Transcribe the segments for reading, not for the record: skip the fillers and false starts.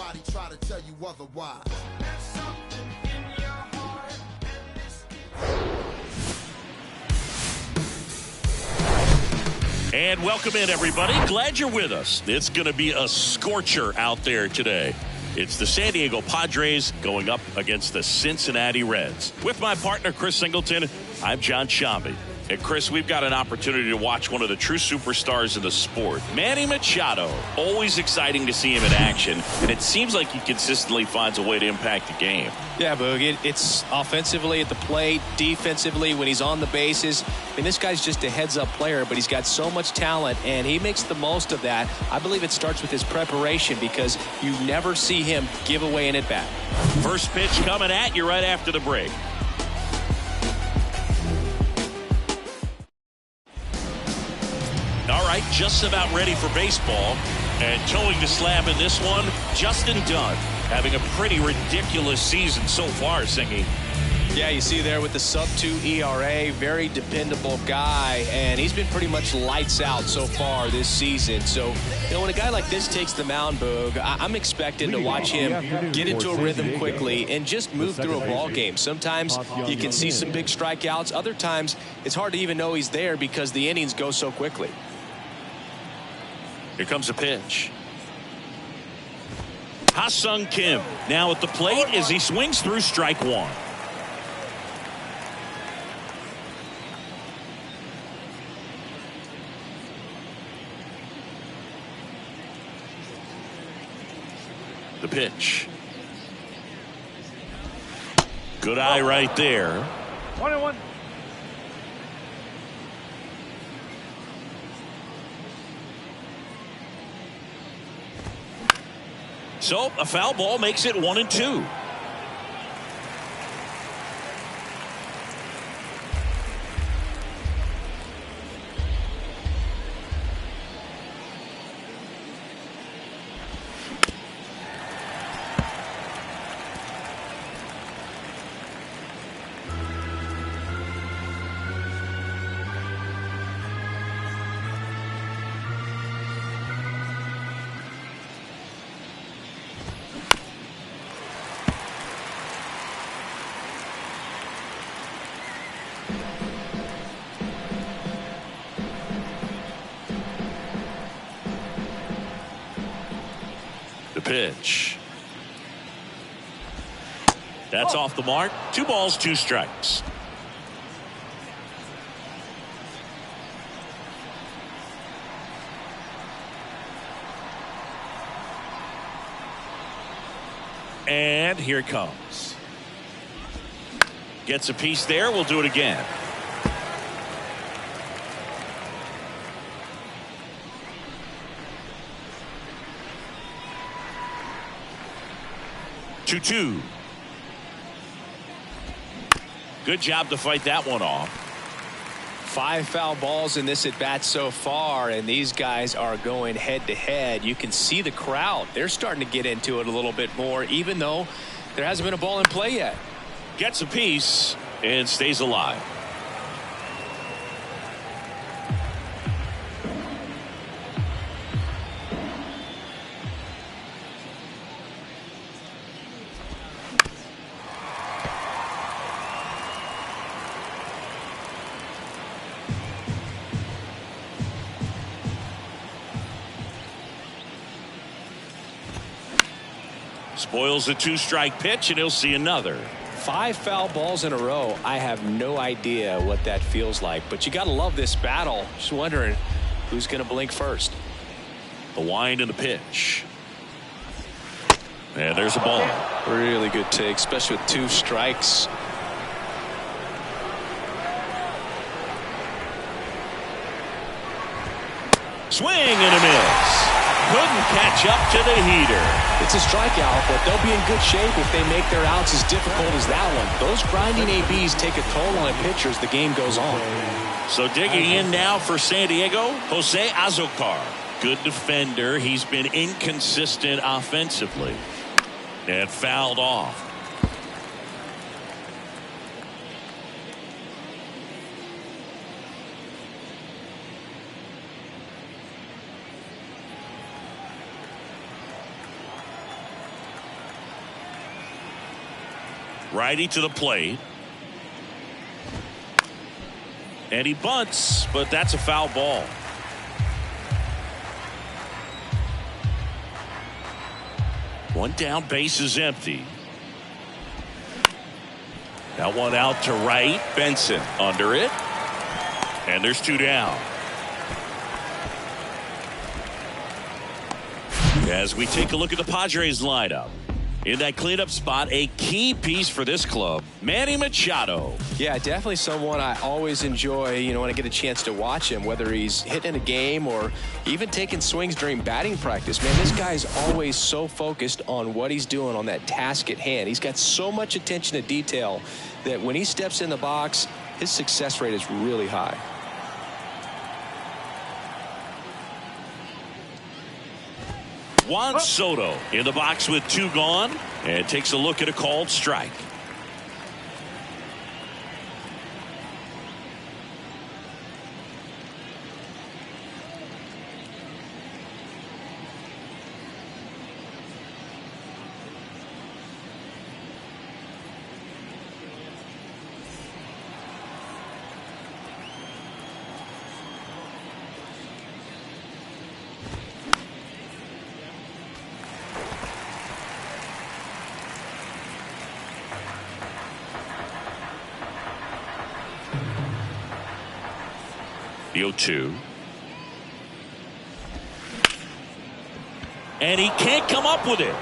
nobody try to tell you otherwise. And welcome in, everybody. Glad you're with us. It's going to be a scorcher out there today. It's the San Diego Padres going up against the Cincinnati Reds. With my partner, Chris Singleton, I'm John Shambi. And Chris, we've got an opportunity to watch one of the true superstars in the sport, Manny Machado. Always exciting to see him in action, and it seems like he consistently finds a way to impact the game. Yeah, Boog, it's offensively at the plate, defensively when he's on the bases. I mean, this guy's just a heads-up player, but he's got so much talent, and he makes the most of that. I believe it starts with his preparation because you never see him give away an at-bat. First pitch coming at you right after the break. All right, just about ready for baseball. And towing the slab in this one, Justin Dunn, having a pretty ridiculous season so far, Singy. Yeah, you see there with the sub-2 ERA, very dependable guy, and he's been pretty much lights out so far this season. So, you know, when a guy like this takes the mound, Boog, I'm expecting to watch him get into a rhythm quickly and just move through a ball game. Sometimes you can see some big strikeouts. Other times it's hard to even know he's there because the innings go so quickly. Here comes a pitch. Ha-Sung Kim now at the plate as he swings through strike one. The pitch. Good eye right there. 1-1. So a foul ball makes it 1-2. The pitch. That's off the mark. 2 balls, 2 strikes. And here it comes. Gets a piece there. We'll do it again. Two. Good job to fight that one off. 5 foul balls in this at bat so far, and these guys are going head to head. You can see the crowd. They're starting to get into it a little bit more, even though there hasn't been a ball in play yet. Gets a piece and stays alive. Spoils a 2-strike pitch, and he'll see another. 5 foul balls in a row. I have no idea what that feels like, but you got to love this battle. Just wondering who's going to blink first. The wind and the pitch. And there's a ball. Really good take, especially with 2 strikes. Swing and a miss. Couldn't catch up to the heater. It's a strikeout, but they'll be in good shape if they make their outs as difficult as that one. Those grinding ABs take a toll on a pitcher as the game goes on. So digging in now for San Diego, Jose Azocar. Good defender. He's been inconsistent offensively. And fouled off. Righty to the plate. And he bunts, but that's a foul ball. One down, base is empty. That one out to right. Benson under it. And there's 2 down. As we take a look at the Padres lineup. In that cleanup spot, a key piece for this club, Manny Machado. Yeah, definitely someone I always enjoy, when I get a chance to watch him, whether he's hitting a game or even taking swings during batting practice. Man, this guy's always so focused on what he's doing on that task at hand. He's got so much attention to detail that when he steps in the box, his success rate is really high. Juan Soto in the box with 2 gone and takes a look at a called strike. The 0-2. And he can't come up with it.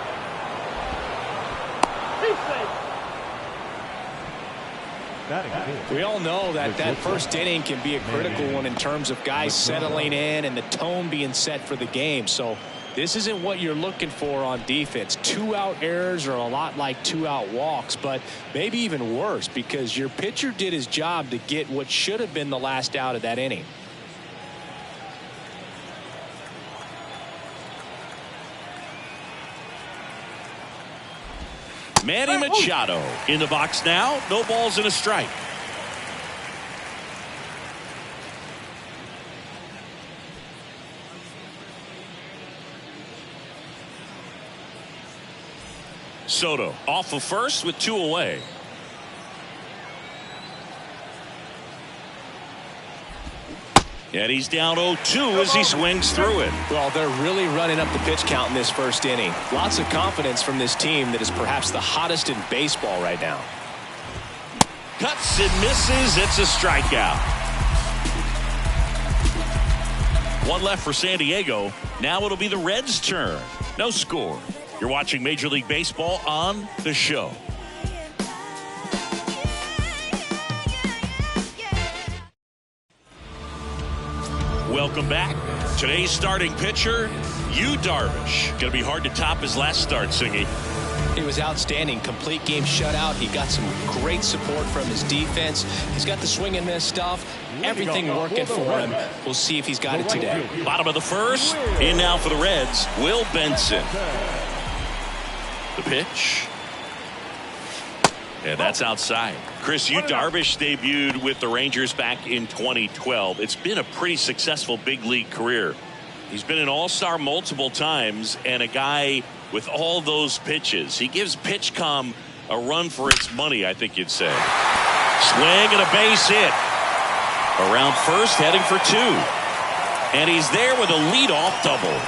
We all know that first inning can be a critical one in terms of guys settling in and the tone being set for the game. So this isn't what you're looking for on defense. 2-out errors are a lot like 2-out walks, but maybe even worse because your pitcher did his job to get what should have been the last out of that inning. Manny Machado in the box now. No balls and a strike. Soto off of first with 2 away. And he's down 0-2 as he swings through it. Well, they're really running up the pitch count in this first inning. Lots of confidence from this team that is perhaps the hottest in baseball right now. Cuts and misses. It's a strikeout. 1 left for San Diego. Now it'll be the Reds' turn. No score. You're watching Major League Baseball on The Show. Welcome back. Today's starting pitcher, Yu Darvish. Going to be hard to top his last start, Singy. He was outstanding. Complete game shutout. He got some great support from his defense. He's got the swing and miss stuff. Everything working for him. We'll see if he's got it today. Bottom of the first. In now for the Reds, Will Benson. The pitch. And that's outside. Chris, Yu Darvish debuted with the Rangers back in 2012. It's been a pretty successful big league career. He's been an all-star multiple times and a guy with all those pitches. He gives PitchCom a run for its money, I think you'd say. Swing and a base hit. Around first, heading for 2. And he's there with a leadoff double.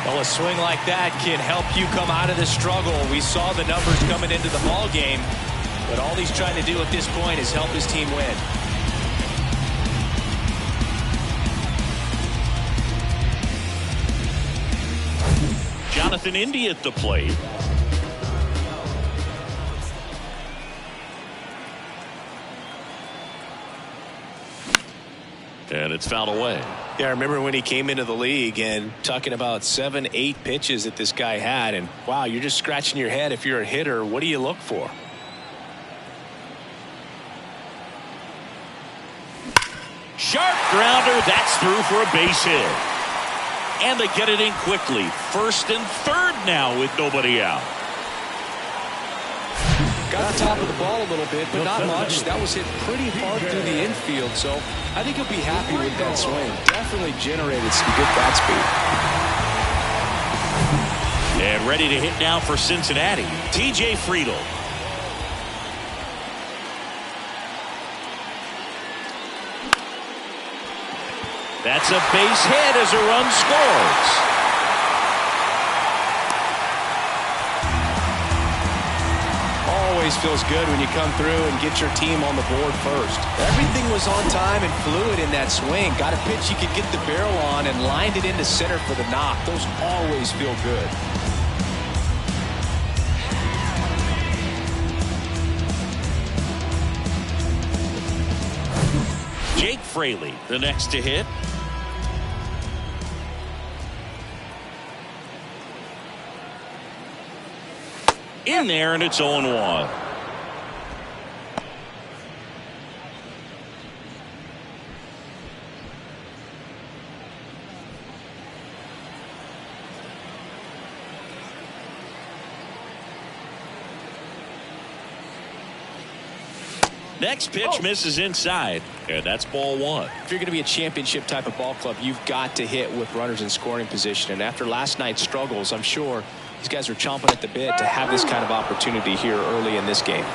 Well, a swing like that can help you come out of the struggle. We saw the numbers coming into the ball game, but all he's trying to do at this point is help his team win. Jonathan India at the plate. And it's fouled away. Yeah, I remember when he came into the league and talking about 7, 8 pitches that this guy had. And wow, you're just scratching your head. If you're a hitter, what do you look for? Sharp grounder. That's through for a base hit. And they get it in quickly. First and third now with nobody out. Got the top of the ball a little bit, but not much. That was hit pretty hard through the infield, so I think he'll be happy with that swing. Definitely generated some good bat speed. And And ready to hit now for Cincinnati, T.J. Friedl. That's a base hit as a run scores. Always feels good when you come through and get your team on the board first. Everything was on time and fluid in that swing. Got a pitch you could get the barrel on and lined it into center for the knock. Those always feel good. Jake Fraley, the next to hit. In there, and it's 0-1. Next pitch misses inside, and that's ball one. If you're going to be a championship type of ball club, you've got to hit with runners in scoring position. And after last night's struggles, I'm sure these guys are chomping at the bit to have this kind of opportunity here early in this game.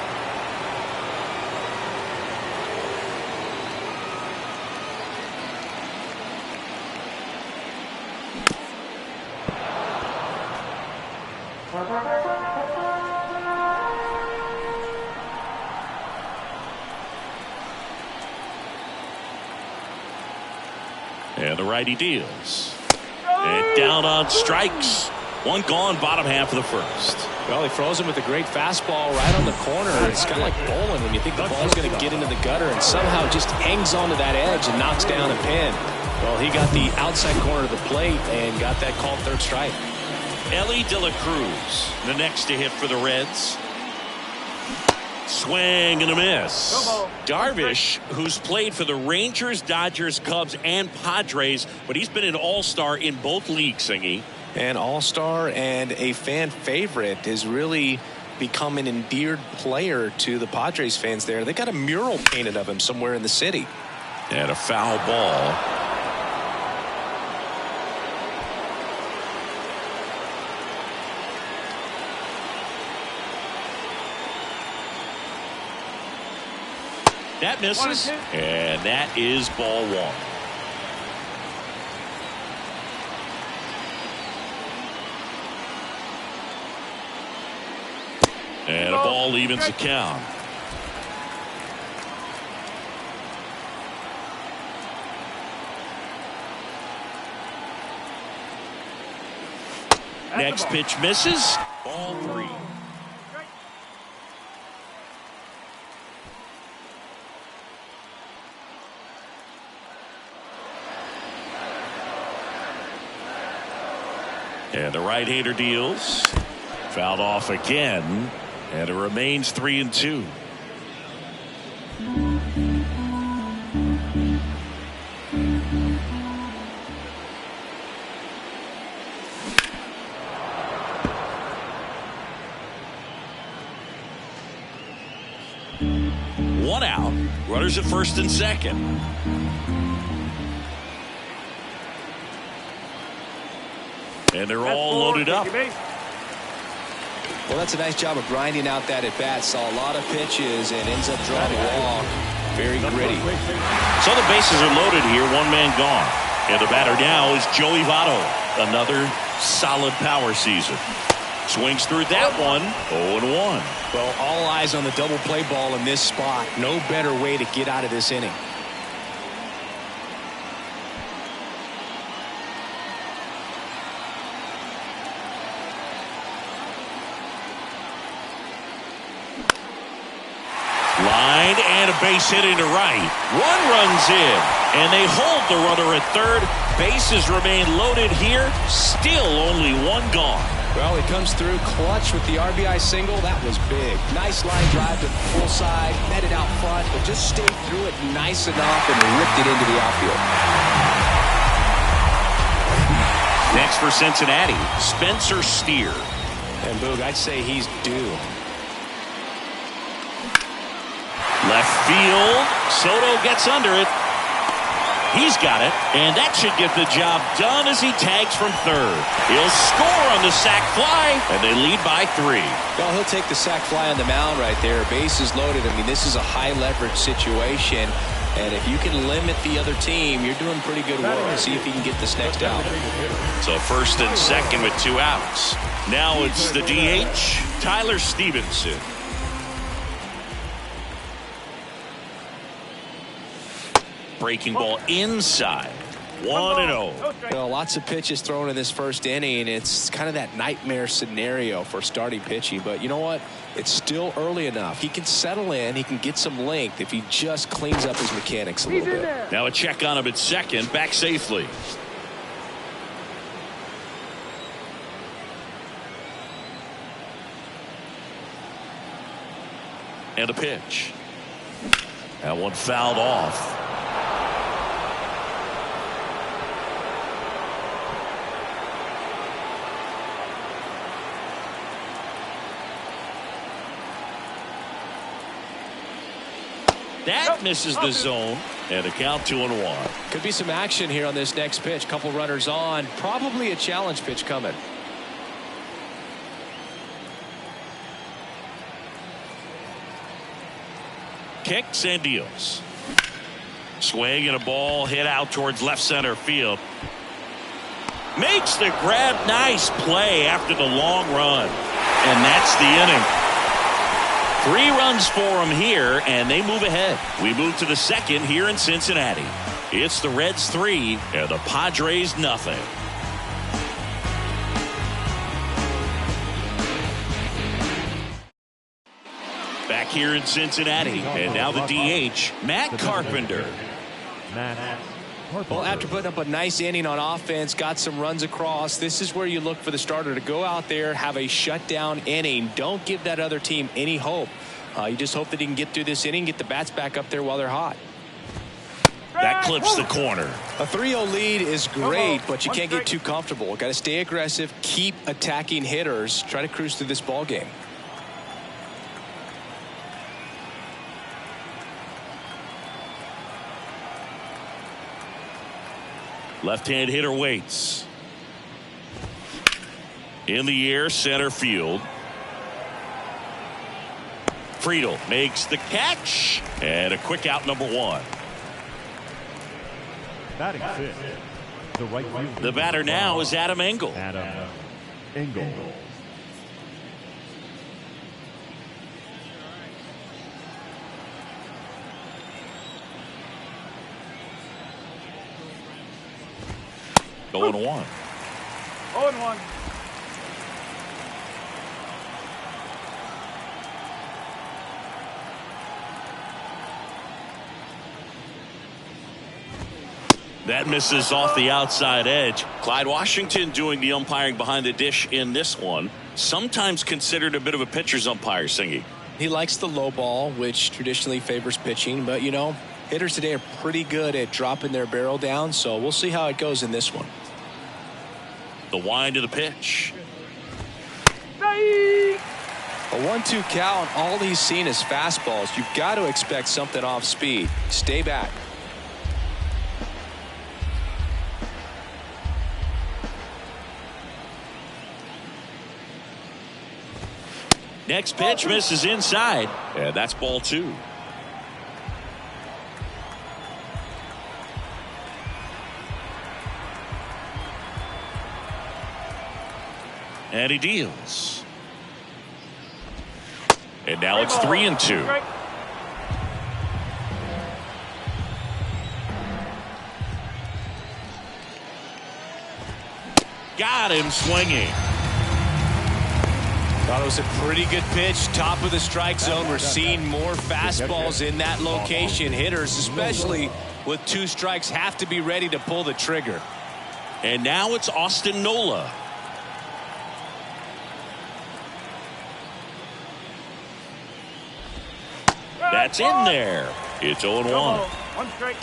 And the righty deals. And down on strikes. One gone, bottom half of the first. Well, he froze him with a great fastball right on the corner. It's kind of like bowling when you think the ball's going to get into the gutter and somehow just hangs onto that edge and knocks down a pin. Well, he got the outside corner of the plate and got that called third strike. Ellie De La Cruz, the next to hit for the Reds. Swing and a miss. Darvish, who's played for the Rangers, Dodgers, Cubs, and Padres, but he's been an all-star in both leagues, Singy. An all-star and a fan favorite, has really become an endeared player to the Padres fans there. They got a mural painted of him somewhere in the city. And a foul ball. That misses, and that is ball one. And a ball evens the count. Next pitch misses. Ball three. And the right-hander deals. Fouled off again. And it remains 3-2. One out. Runners at first and second. And they're all loaded up. Well, that's a nice job of grinding out that at-bat. Saw a lot of pitches and ends up drawing a walk. Very gritty. So the bases are loaded here. One man gone. And the batter now is Joey Votto. Another solid power season. Swings through that one. 0-1. Well, all eyes on the double play ball in this spot. No better way to get out of this inning. Line and a base hit into right. One runs in, and they hold the runner at third. Bases remain loaded here. Still only one gone. Well, he comes through clutch with the RBI single. That was big. Nice line drive to the full side. Met it out front, but just stayed through it nice enough and ripped it into the outfield. Next for Cincinnati, Spencer Steer. And Boog, I'd say he's due. Left field. Soto gets under it. He's got it, and that should get the job done as he tags from third. He'll score on the sac fly, and they lead by 3. Well, he'll take the sac fly on the mound right there. Bases loaded. I mean, this is a high-leverage situation, and if you can limit the other team, you're doing pretty good work. See if he can get this next out. So first and second with 2 outs. Now it's the DH, Tyler Stevenson. Breaking ball inside. 1-0. Well, lots of pitches thrown in this first inning. It's kind of that nightmare scenario for starting pitching. But you know what? It's still early enough. He can settle in. He can get some length if he just cleans up his mechanics a little bit. Now a check on him at second. Back safely. And a pitch. That one fouled off. That misses the zone, and a count 2-1. Could be some action here on this next pitch. Couple runners on. Probably a challenge pitch coming. Kicks and deals. Swing and a ball hit out towards left center field. Makes the grab. Nice play after the long run. And that's the inning. 3 runs for them here, and they move ahead. We move to the second here in Cincinnati. It's the Reds 3 and the Padres nothing. Back here in Cincinnati, and now the DH, Matt Carpenter. Well, after putting up a nice inning on offense, got some runs across, this is where you look for the starter to go out there, have a shutdown inning. Don't give that other team any hope. You just hope that he can get through this inning, get the bats back up there while they're hot. That clips the corner. A 3-0 lead is great, but you can't get too comfortable. Got to stay aggressive, keep attacking hitters, try to cruise through this ball game. Left-hand hitter waits. In the air, center field. Friedel makes the catch, and a quick out, number 1. Batting fifth, the right fielder. The batter now is Adam Engel. Adam Engel. Going 1. 0-1. That misses off the outside edge. Clyde Washington doing the umpiring behind the dish in this one. Sometimes considered a bit of a pitcher's umpire, Singy. He likes the low ball, which traditionally favors pitching, but you know, hitters today are pretty good at dropping their barrel down, so we'll see how it goes in this one. The wind of the pitch. A 1-2 count. All he's seen is fastballs. You've got to expect something off speed. Stay back. Next pitch misses inside, and that's ball 2. And he deals. And now it's 3-2. Got him swinging. Thought it was a pretty good pitch. Top of the strike zone. We're seeing more fastballs in that location. Hitters, especially with 2 strikes, have to be ready to pull the trigger. And now it's Austin Nola. That's in there. It's 0-1. 1 strike.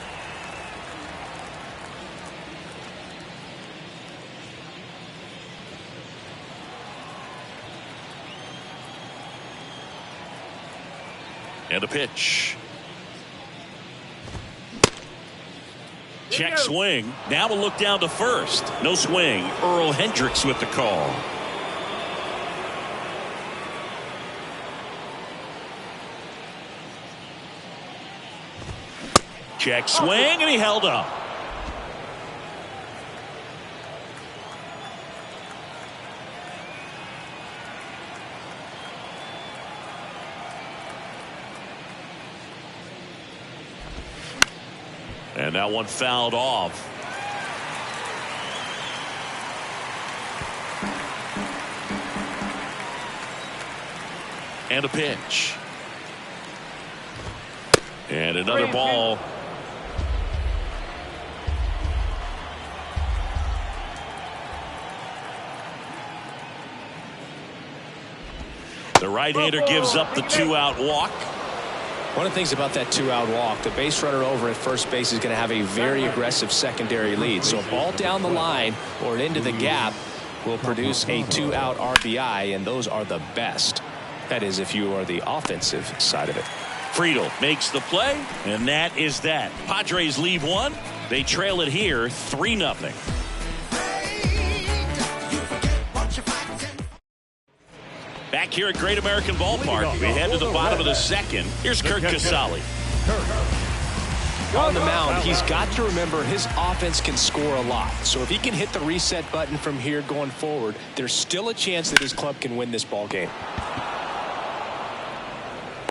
And a pitch. Check swing. Now we'll look down to first. No swing. Earl Hendricks with the call. Check swing, and he held up. And that one fouled off. And a pitch. And another ball. The right-hander gives up the 2-out walk. One of the things about that 2-out walk, the base runner over at first base is going to have a very aggressive secondary lead. So a ball down the line or into the gap will produce a 2-out RBI, and those are the best. That is, if you are the offensive side of it. Friedel makes the play, and that is that. Padres lead one. They trail it here 3-0. Back here at Great American Ballpark, we head to the bottom of the second. Here's Kurt Casale. On the mound, he's got to remember his offense can score a lot. So if he can hit the reset button from here going forward, there's still a chance that his club can win this ball game.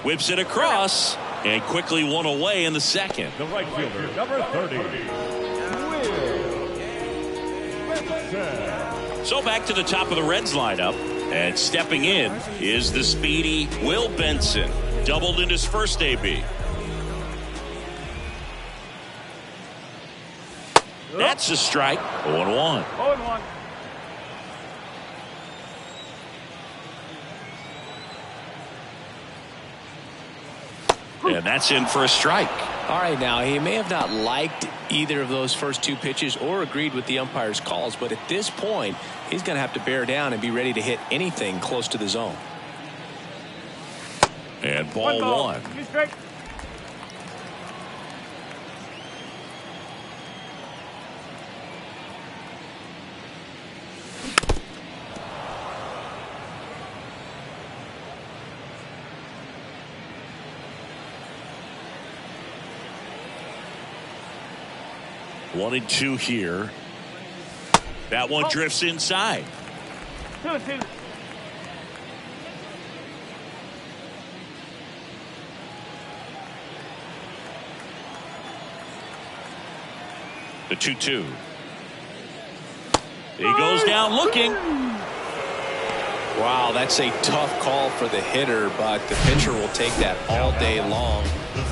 Whips it across, and quickly one away in the second. The right fielder, number 30. So back to the top of the Reds lineup. And stepping in is the speedy Will Benson. Doubled in his first AB. That's a strike. 0-1. 0-1. And that's in for a strike. All right, now he may have not liked either of those first two pitches or agreed with the umpire's calls, but at this point he's going to have to bear down and be ready to hit anything close to the zone. And ball one. One and two here. That one drifts inside. 2-2. The 2-2. He goes down looking. Wow, that's a tough call for the hitter, but the pitcher will take that all day long.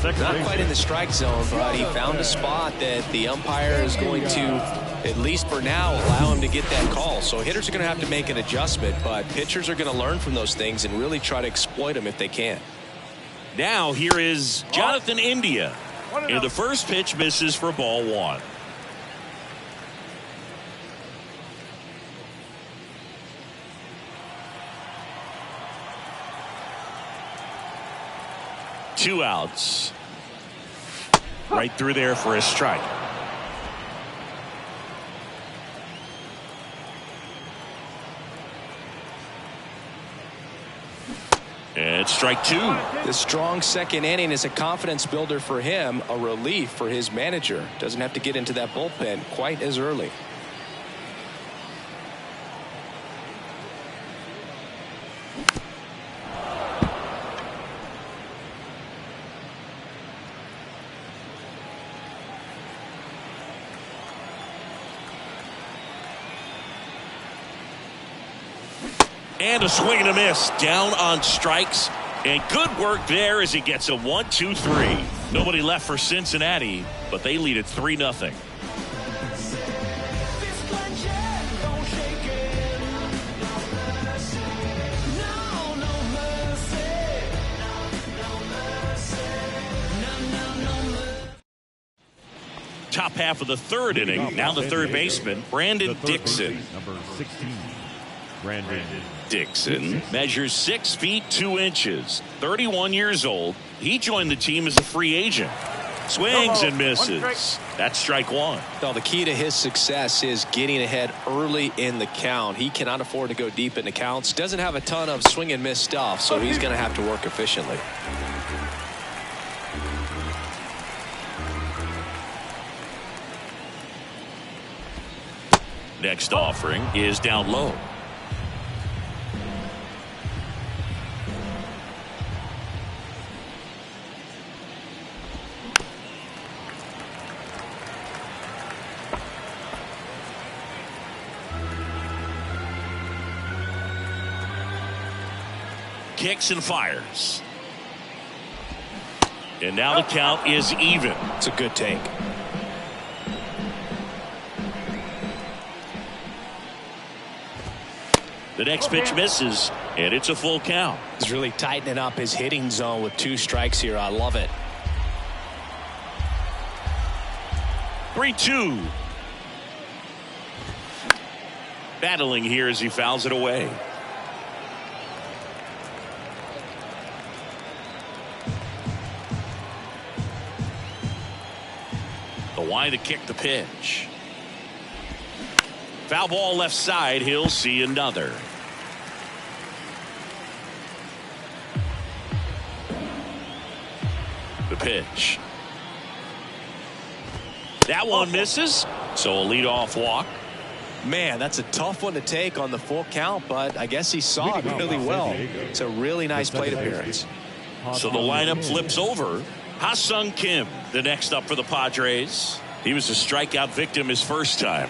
Not quite in the strike zone, but he found a spot that the umpire is going to, at least for now, allow him to get that call. So hitters are going to have to make an adjustment, but pitchers are going to learn from those things and really try to exploit them if they can. Now here is Jonathan India. And the first pitch misses for ball one. Two outs. Right through there for a strike. And strike two. The strong second inning is a confidence builder for him, a relief for his manager. Doesn't have to get into that bullpen quite as early. And a swing and a miss down on strikes. And good work there as he gets a 1-2-3. Nobody left for Cincinnati, but they lead it 3-0. Top half of the third inning. Now the third baseman, Brandon Dixon. Number 16. Brandon Dixon measures 6 feet 2 inches, 31 years old. He joined the team as a free agent. Swings and misses. That's strike one. Well, the key to his success is getting ahead early in the count. He cannot afford to go deep in the counts. Doesn't have a ton of swing and miss stuff, so he's going to have to work efficiently. Next offering is down low. Kicks and fires. And now the count is even. It's a good take. The next pitch misses, and it's a full count. He's really tightening up his hitting zone with 2 strikes here. I love it. 3-2. Battling here as he fouls it away. The wind to kick the pitch. Foul ball left side. He'll see another. The pitch. That one misses. So a leadoff walk. Man, that's a tough one to take on the full count, but I guess he saw it really well. It's a really nice plate appearance. So the lineup flips over. Ha-Sung Kim, the next up for the Padres. He was a strikeout victim his first time.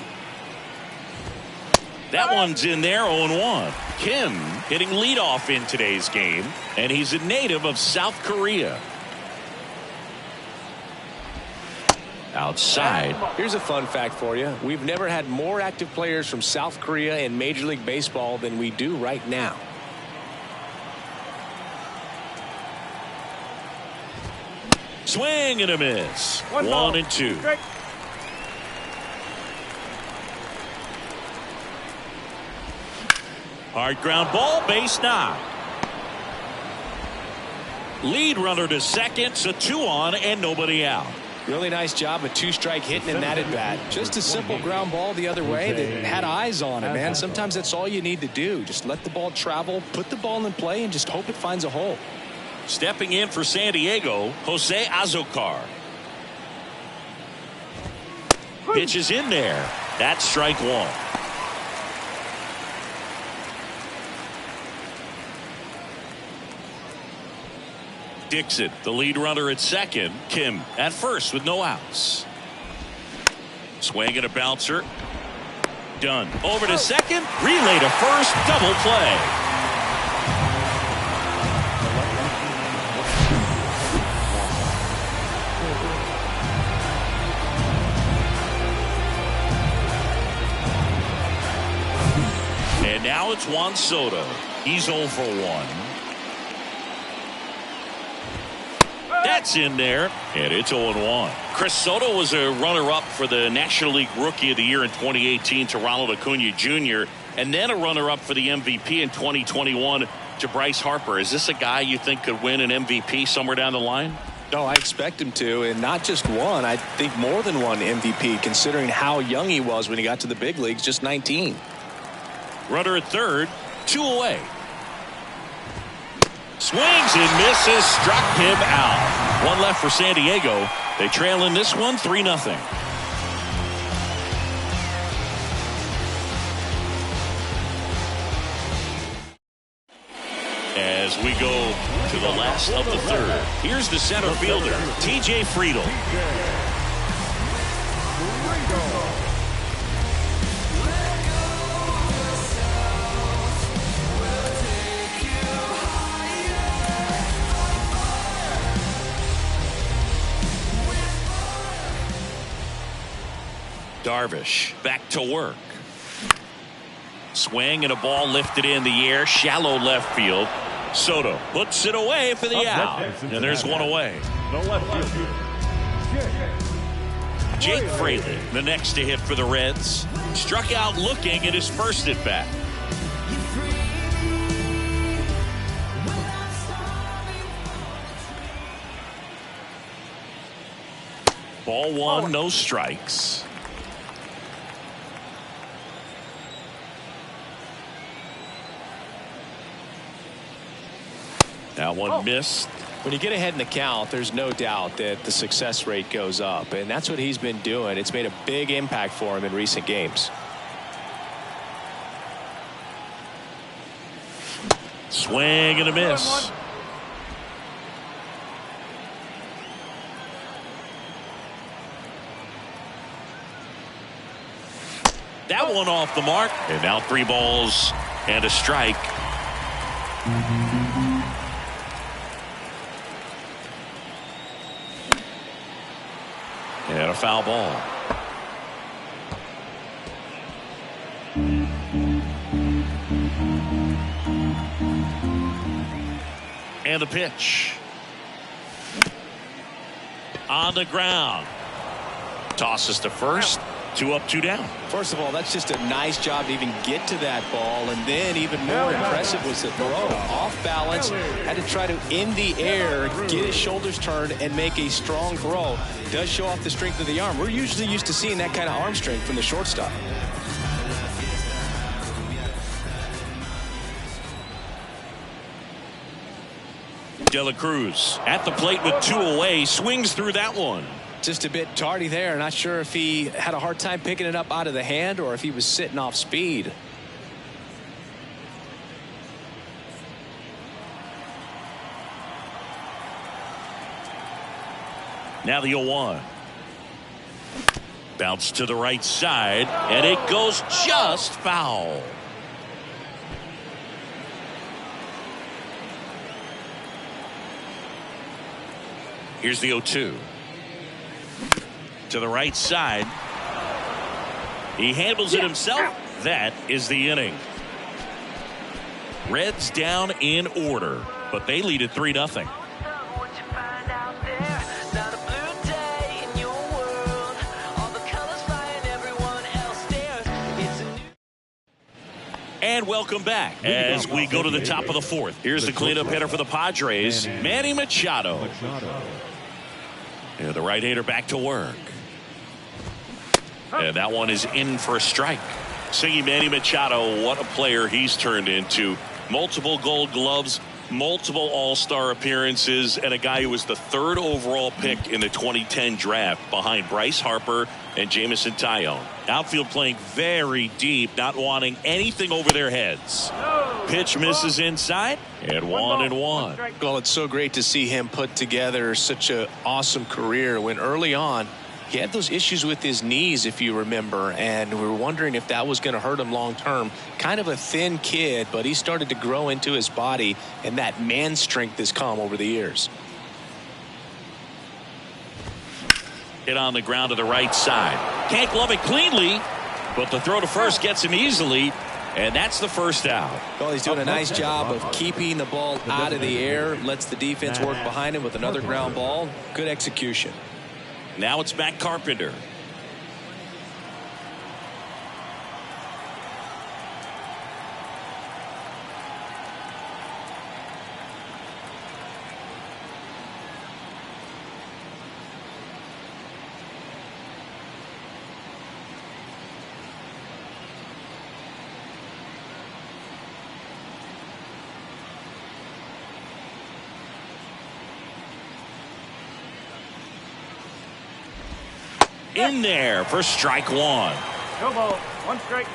That one's in there, 0-1. Kim hitting leadoff in today's game, and he's a native of South Korea. Outside. Here's a fun fact for you. We've never had more active players from South Korea in Major League Baseball than we do right now. Swing and a miss. 1-2. Hard ground ball, base knock. Lead runner to second, so 2 on and nobody out. Really nice job of 2-strike hitting in that at bat. Just a simple ground ball the other way that had eyes on it, man. Sometimes that's all you need to do. Just let the ball travel, put the ball in play, and just hope it finds a hole. Stepping in for San Diego, Jose Azocar. Pitch is in there. That's strike one. Dixon, the lead runner at second. Kim at first with no outs. Swing and a bouncer. Done. Over to second. Relay to first. Double play. And now it's Juan Soto. He's 0 for 1. That's in there, and it's 0-1. Chris Soto was a runner-up for the National League Rookie of the Year in 2018 to Ronald Acuna Jr., and then a runner-up for the MVP in 2021 to Bryce Harper. Is this a guy you think could win an MVP somewhere down the line? No, I expect him to, and not just one. I think more than one MVP, considering how young he was when he got to the big leagues, just 19. Runner at third, 2 away. Swings and misses, struck him out. 1 left for San Diego. They trail in this one 3-0. As we go to the last of the third, here's the center fielder, T.J. Friedl. Darvish back to work. Swing and a ball lifted in the air, shallow left field. Soto puts it away for the out, and there's 1 away. Jake Fraley, the next to hit for the Reds, struck out looking at his first at bat. Ball one, no strikes. That one missed. When you get ahead in the count, there's no doubt that the success rate goes up, and that's what he's been doing. It's made a big impact for him in recent games. Swing and a miss. That one off the mark. And now 3 balls and a strike. And a foul ball. And the pitch. On the ground. Tosses to first. 2 up, 2 down. First of all, that's just a nice job to even get to that ball, and then even more impressive was the throw. Off balance, had to try to in the air, get his shoulders turned, and make a strong throw. Does show off the strength of the arm. We're usually used to seeing that kind of arm strength from the shortstop. De La Cruz at the plate with 2 away, swings through that one. Just a bit tardy there. Not sure if he had a hard time picking it up out of the hand or if he was sitting off speed. Now the 0-1. Bounce to the right side, and it goes just foul. Here's the 0-2. To the right side. He handles it himself. That is the inning. Reds down in order, but they lead at 3-0. And welcome back as we go to the top of the 4th. Here's the cleanup hitter for the Padres, Manny Machado. And the right-hander back to work. And that one is in for a strike. Seeing Manny Machado, what a player he's turned into. Multiple Gold Gloves, multiple All-Star appearances, and a guy who was the 3rd overall pick in the 2010 draft behind Bryce Harper and Jameson Taillon. Outfield playing very deep, not wanting anything over their heads. Pitch misses inside, and 1-1. Well, it's so great to see him put together such an awesome career when early on he had those issues with his knees, if you remember, and we were wondering if that was going to hurt him long term. Kind of a thin kid, but he started to grow into his body, and that man strength has come over the years. Hit on the ground to the right side. Can't glove it cleanly, but the throw to first gets him easily, and that's the first out. Well, he's doing a nice job of keeping the ball out of the air, lets the defense work behind him with another ground ball. Good execution. Now it's Matt Carpenter. In there for strike 1. No ball, 1 strike.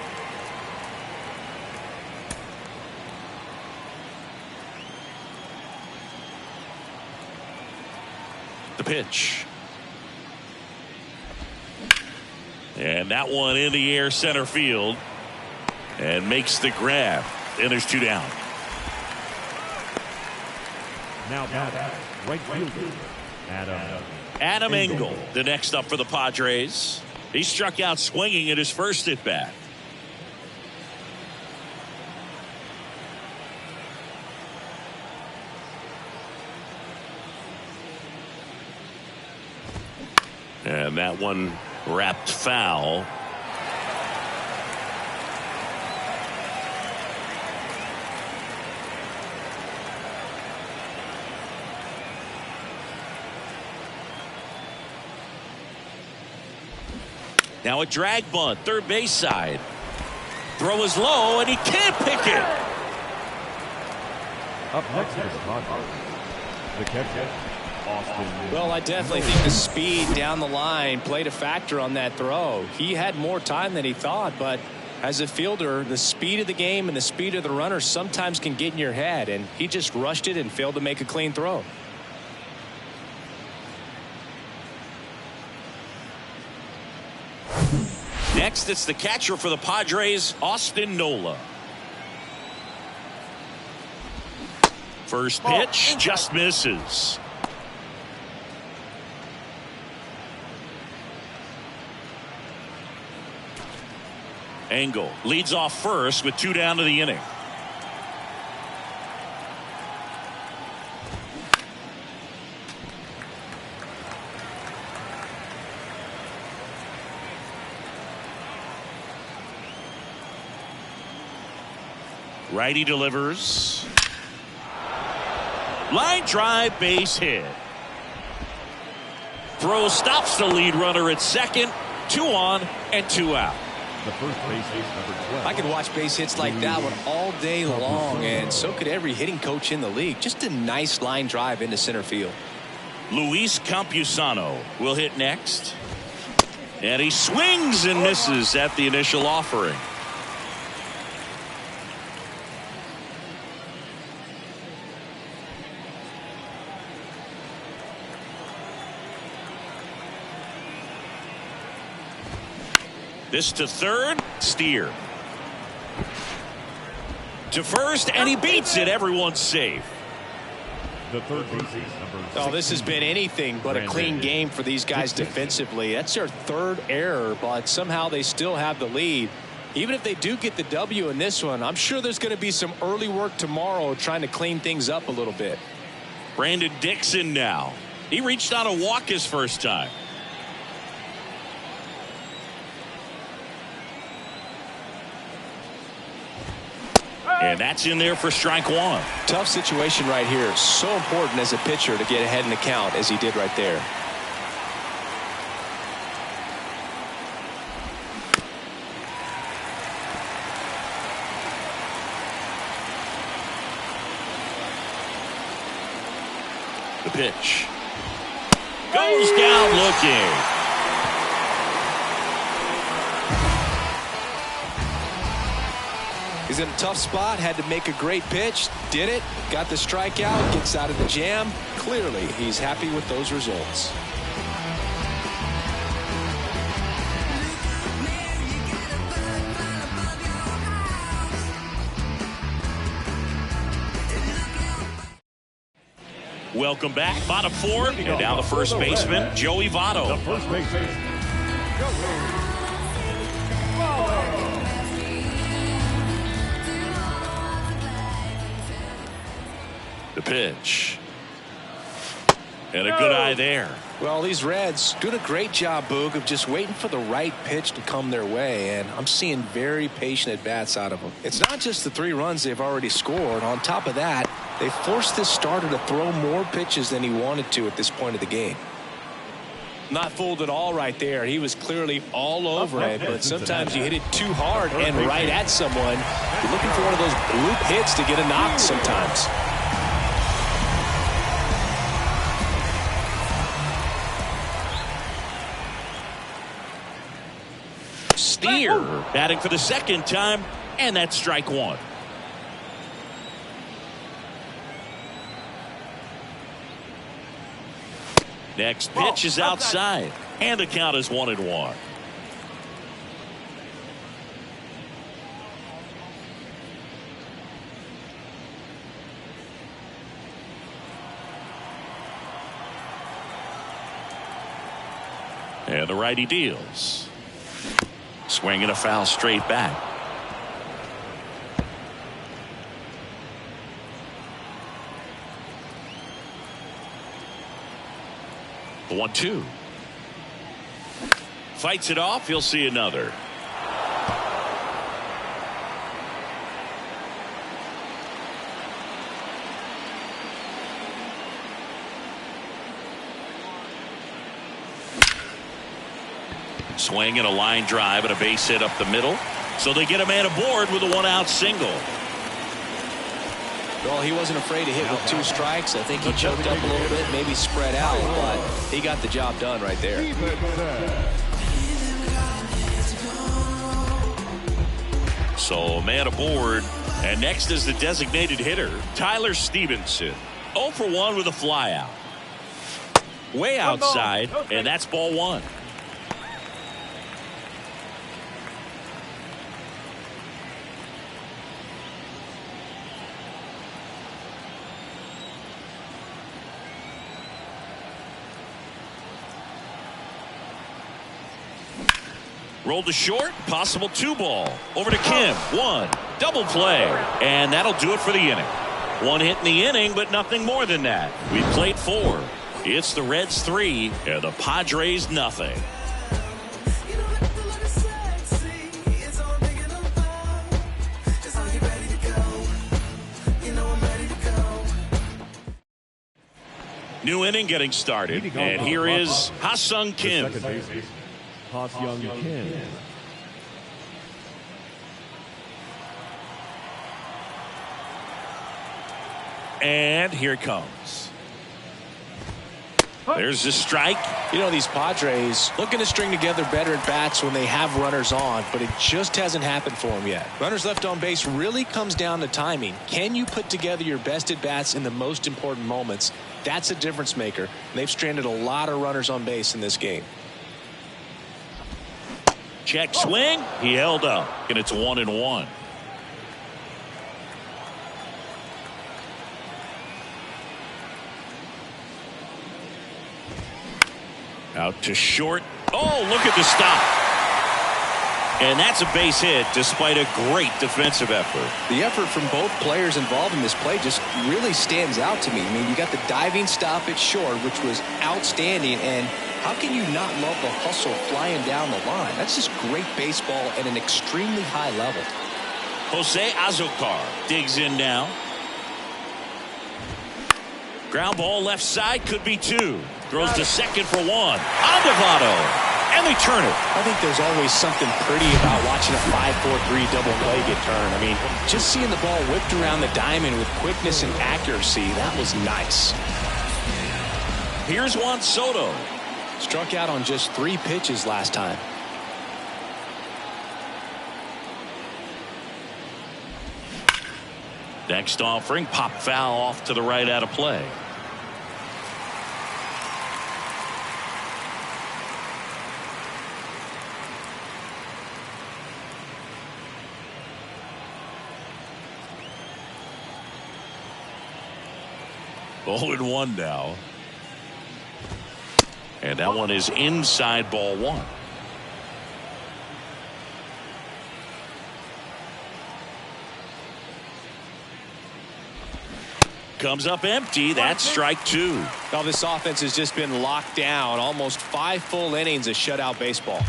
The pitch. And that one in the air center field. And makes the grab. And there's 2 down. Now batter, right fielder, Adam Engel, the next up for the Padres. He struck out swinging at his first at bat. And that one wrapped foul. Now a drag bunt, third base side. Throw is low, and he can't pick it. Up next is the Padres. The catcher, Austin. Well, I definitely think the speed down the line played a factor on that throw. He had more time than he thought, but as a fielder, the speed of the game and the speed of the runner sometimes can get in your head, and he just rushed it and failed to make a clean throw. Next, it's the catcher for the Padres, Austin Nola. First pitch just misses. Engel leads off first with 2 down to the inning. Righty delivers. Line drive, base hit. Throw stops the lead runner at second. 2 on and 2 out. The first base is number 12. I could watch base hits like that one all day long, and so could every hitting coach in the league. Just a nice line drive into center field. Luis Campusano will hit next. And he swings and misses at the initial offering. This to third, Steer. To first, and he beats it. Everyone's safe. The third base is number 16. Oh, this has been anything but a clean game for these guys defensively. That's their third error, but somehow they still have the lead. Even if they do get the W in this one, I'm sure there's going to be some early work tomorrow trying to clean things up a little bit. Brandon Dixon now. He reached on a walk his first time. And that's in there for strike 1. Tough situation right here. So important as a pitcher to get ahead in the count as he did right there. The pitch goes down looking. He's in a tough spot, had to make a great pitch, did it, got the strikeout, gets out of the jam. Clearly, he's happy with those results. Welcome back. Bottom 4, and now the first baseman, Joey Votto. The first baseman, The pitch. And a good eye there. Well, these Reds doing a great job, Boog, of just waiting for the right pitch to come their way, and I'm seeing very patient at-bats out of them. It's not just the 3 runs they've already scored. On top of that, they forced this starter to throw more pitches than he wanted to at this point of the game. Not fooled at all right there. He was clearly all over it, but sometimes you hit it too hard and right at someone. You're looking for one of those bloop hits to get a knock sometimes. Steer batting for the second time, and that's strike 1. Next pitch is outside, and the count is 1-1. And the righty deals. Swinging a foul straight back. The 1-2. Fights it off. He'll see another. Swing and a line drive and a base hit up the middle. So they get a man aboard with a 1-out single. Well, he wasn't afraid to hit with 2 strikes. I think he choked up a little bit, maybe spread out, but he got the job done right there. So a man aboard, and next is the designated hitter, Tyler Stevenson. 0 for 1 with a flyout. Way outside, and that's ball 1. Rolled to short, possible 2 ball. Over to Kim, 1, double play, and that'll do it for the inning. 1 hit in the inning, but nothing more than that. We played 4. It's the Reds 3 and the Padres nothing. New inning getting started, and here is Ha-Sung Kim. Ha-Sung Kim. And here it comes. There's the strike. You know, these Padres looking to string together better at bats when they have runners on, but it just hasn't happened for them yet. Runners left on base really comes down to timing. Can you put together your best at bats in the most important moments? That's a difference maker. And they've stranded a lot of runners on base in this game. Check swing. He held up, and it's 1-1. Out to short. Oh, look at the stop. And that's a base hit despite a great defensive effort. The effort from both players involved in this play just really stands out to me. I mean, you got the diving stop at short, which was outstanding, and how can you not love the hustle flying down the line? That's just great baseball at an extremely high level. Jose Azocar digs in now. Ground ball left side, could be 2. Throws to second for 1. Andavado. And they turn it. I think there's always something pretty about watching a 5-4-3 double play get turned. I mean, just seeing the ball whipped around the diamond with quickness and accuracy, that was nice. Here's Juan Soto. Struck out on just 3 pitches last time. Next offering, pop foul off to the right out of play. Ball in 1 now. And that one is inside ball 1. Comes up empty. That's strike 2. Now this offense has just been locked down. Almost 5 full innings of shutout baseball.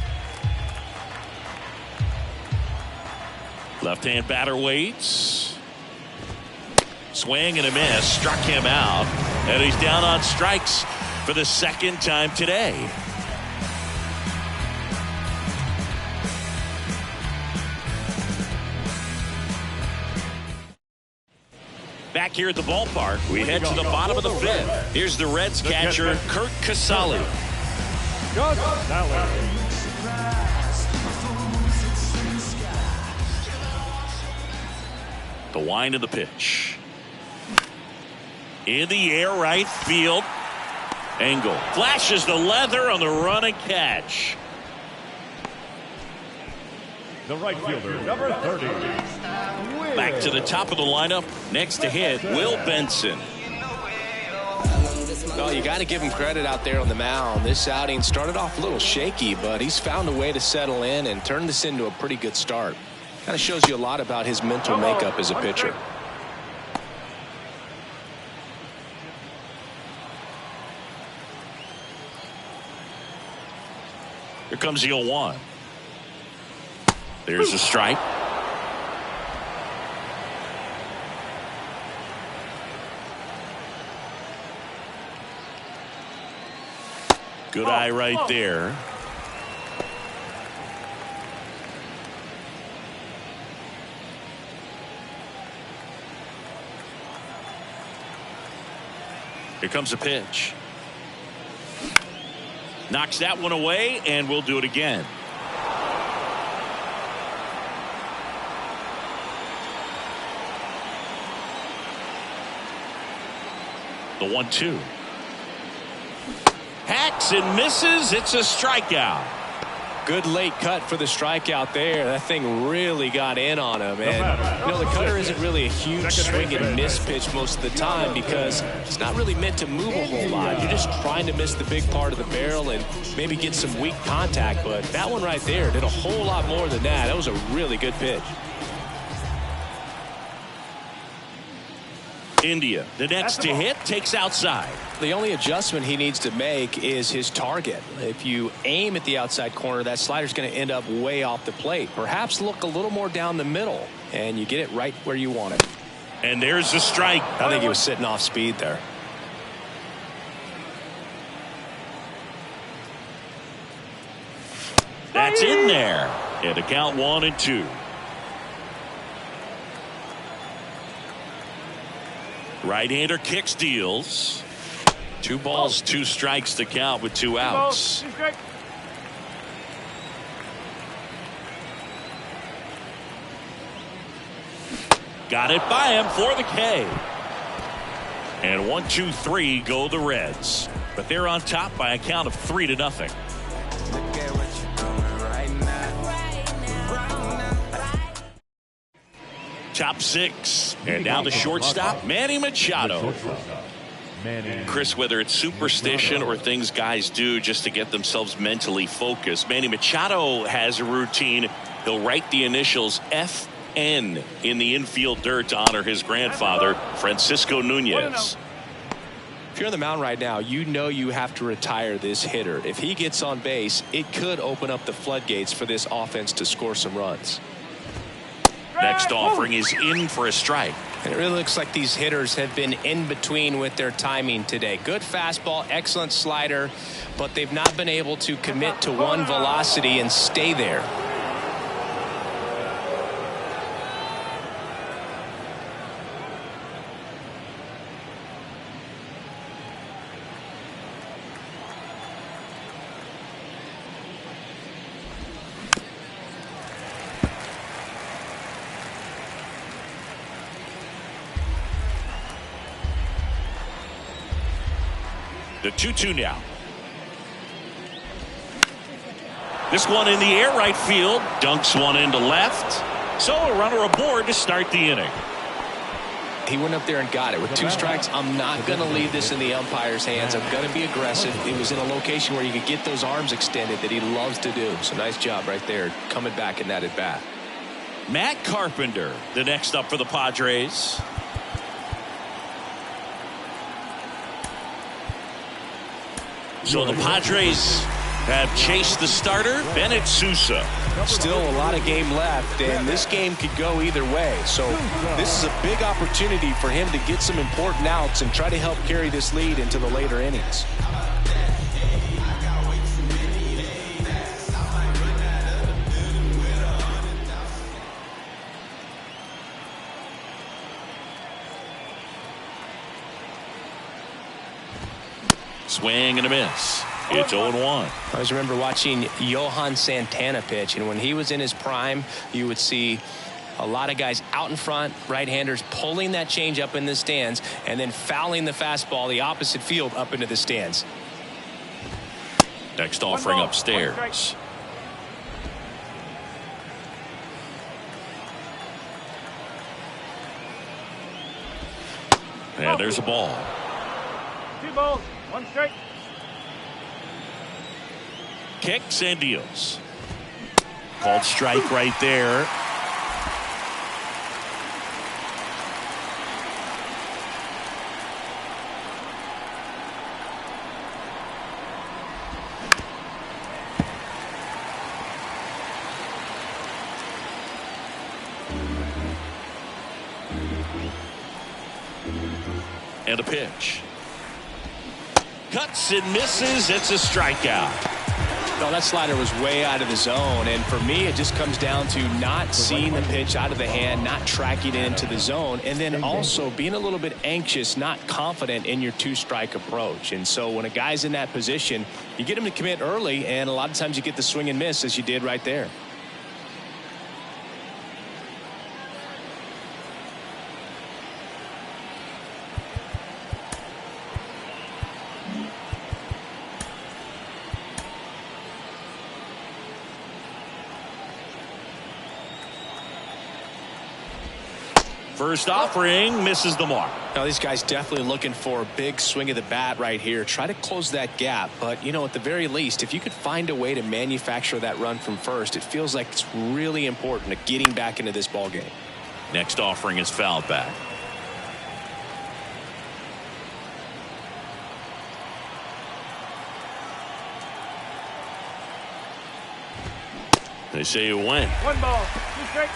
Left-hand batter waits. Swing and a miss. Struck him out. And he's down on strikes for the 2nd time today. Back here at the ballpark, we head to the bottom of the 5th. Here's the Reds catcher, Kurt Casale. The wind of the pitch. In the air, right field. Engel flashes the leather on the run and catch. The right fielder, number 30. Back to the top of the lineup. Next to hit, Will Benson. Well, you got to give him credit out there on the mound. This outing started off a little shaky, but he's found a way to settle in and turn this into a pretty good start. Kind of shows you a lot about his mental makeup as a pitcher. Here comes the 0-1. There's a strike. Good eye right there. Here comes a pitch. Knocks that one away, and we'll do it again. The 1-2. Hacks and misses. It's a strikeout. Good late cut for the strikeout there. That thing really got in on him. And, you know, the cutter isn't really a huge swing and miss pitch most of the time because it's not really meant to move a whole lot. You're just trying to miss the big part of the barrel and maybe get some weak contact. But that one right there did a whole lot more than that. That was a really good pitch. India, the next to hit, takes outside. The only adjustment he needs to make is his target. If you aim at the outside corner, that slider's going to end up way off the plate. Perhaps look a little more down the middle, and you get it right where you want it. And there's the strike. I think he was sitting off speed there. That's in there. And a count 1-2. Right-hander kicks, deals. 2 balls, 2 strikes to count with 2 outs. Got it by him for the K. And 1, 2, 3 go the Reds. But they're on top by a count of 3-0. Top 6. And now the shortstop, Manny Machado. Chris, whether it's superstition or things guys do just to get themselves mentally focused, Manny Machado has a routine. He'll write the initials FN in the infield dirt to honor his grandfather, Francisco Nunez. If you're on the mound right now, you know you have to retire this hitter. If he gets on base, it could open up the floodgates for this offense to score some runs. Next offering is in for a strike. And it really looks like these hitters have been in between with their timing today. Good fastball, excellent slider, but they've not been able to commit to one velocity and stay there. The 2-2 now. This one in the air, right field. Dunks one into left. So a runner aboard to start the inning. He went up there and got it. With 2 strikes, I'm not going to leave this in the umpire's hands. I'm going to be aggressive. It was in a location where you could get those arms extended that he loves to do. So nice job right there, coming back in that at bat. Matt Carpenter, the next up for the Padres. So the Padres have chased the starter, Bennett Sousa. Still a lot of game left, and this game could go either way. So this is a big opportunity for him to get some important outs and try to help carry this lead into the later innings. Swing and a miss. It's 0-1. I always remember watching Johan Santana pitch, and when he was in his prime, you would see a lot of guys out in front, right-handers pulling that change up in the stands and then fouling the fastball the opposite field up into the stands. Next offering upstairs. And there's a ball. 2 balls, 1 strike. Kicks and deals. Called strike right there. And a pitch. Cuts and misses. It's a strikeout. No, that slider was way out of the zone, and for me, it just comes down to not seeing the pitch out of the hand, not tracking it into the zone, and then also being a little bit anxious, not confident in your two-strike approach. And so when a guy's in that position, you get him to commit early, and a lot of times you get the swing and miss, as you did right there. First offering misses the mark. Now, these guys definitely looking for a big swing of the bat right here. Try to close that gap. But, you know, at the very least, if you could find a way to manufacture that run from first, it feels like it's really important to getting back into this ball game. Next offering is fouled back. They say you win. 1 ball, 2 strikes.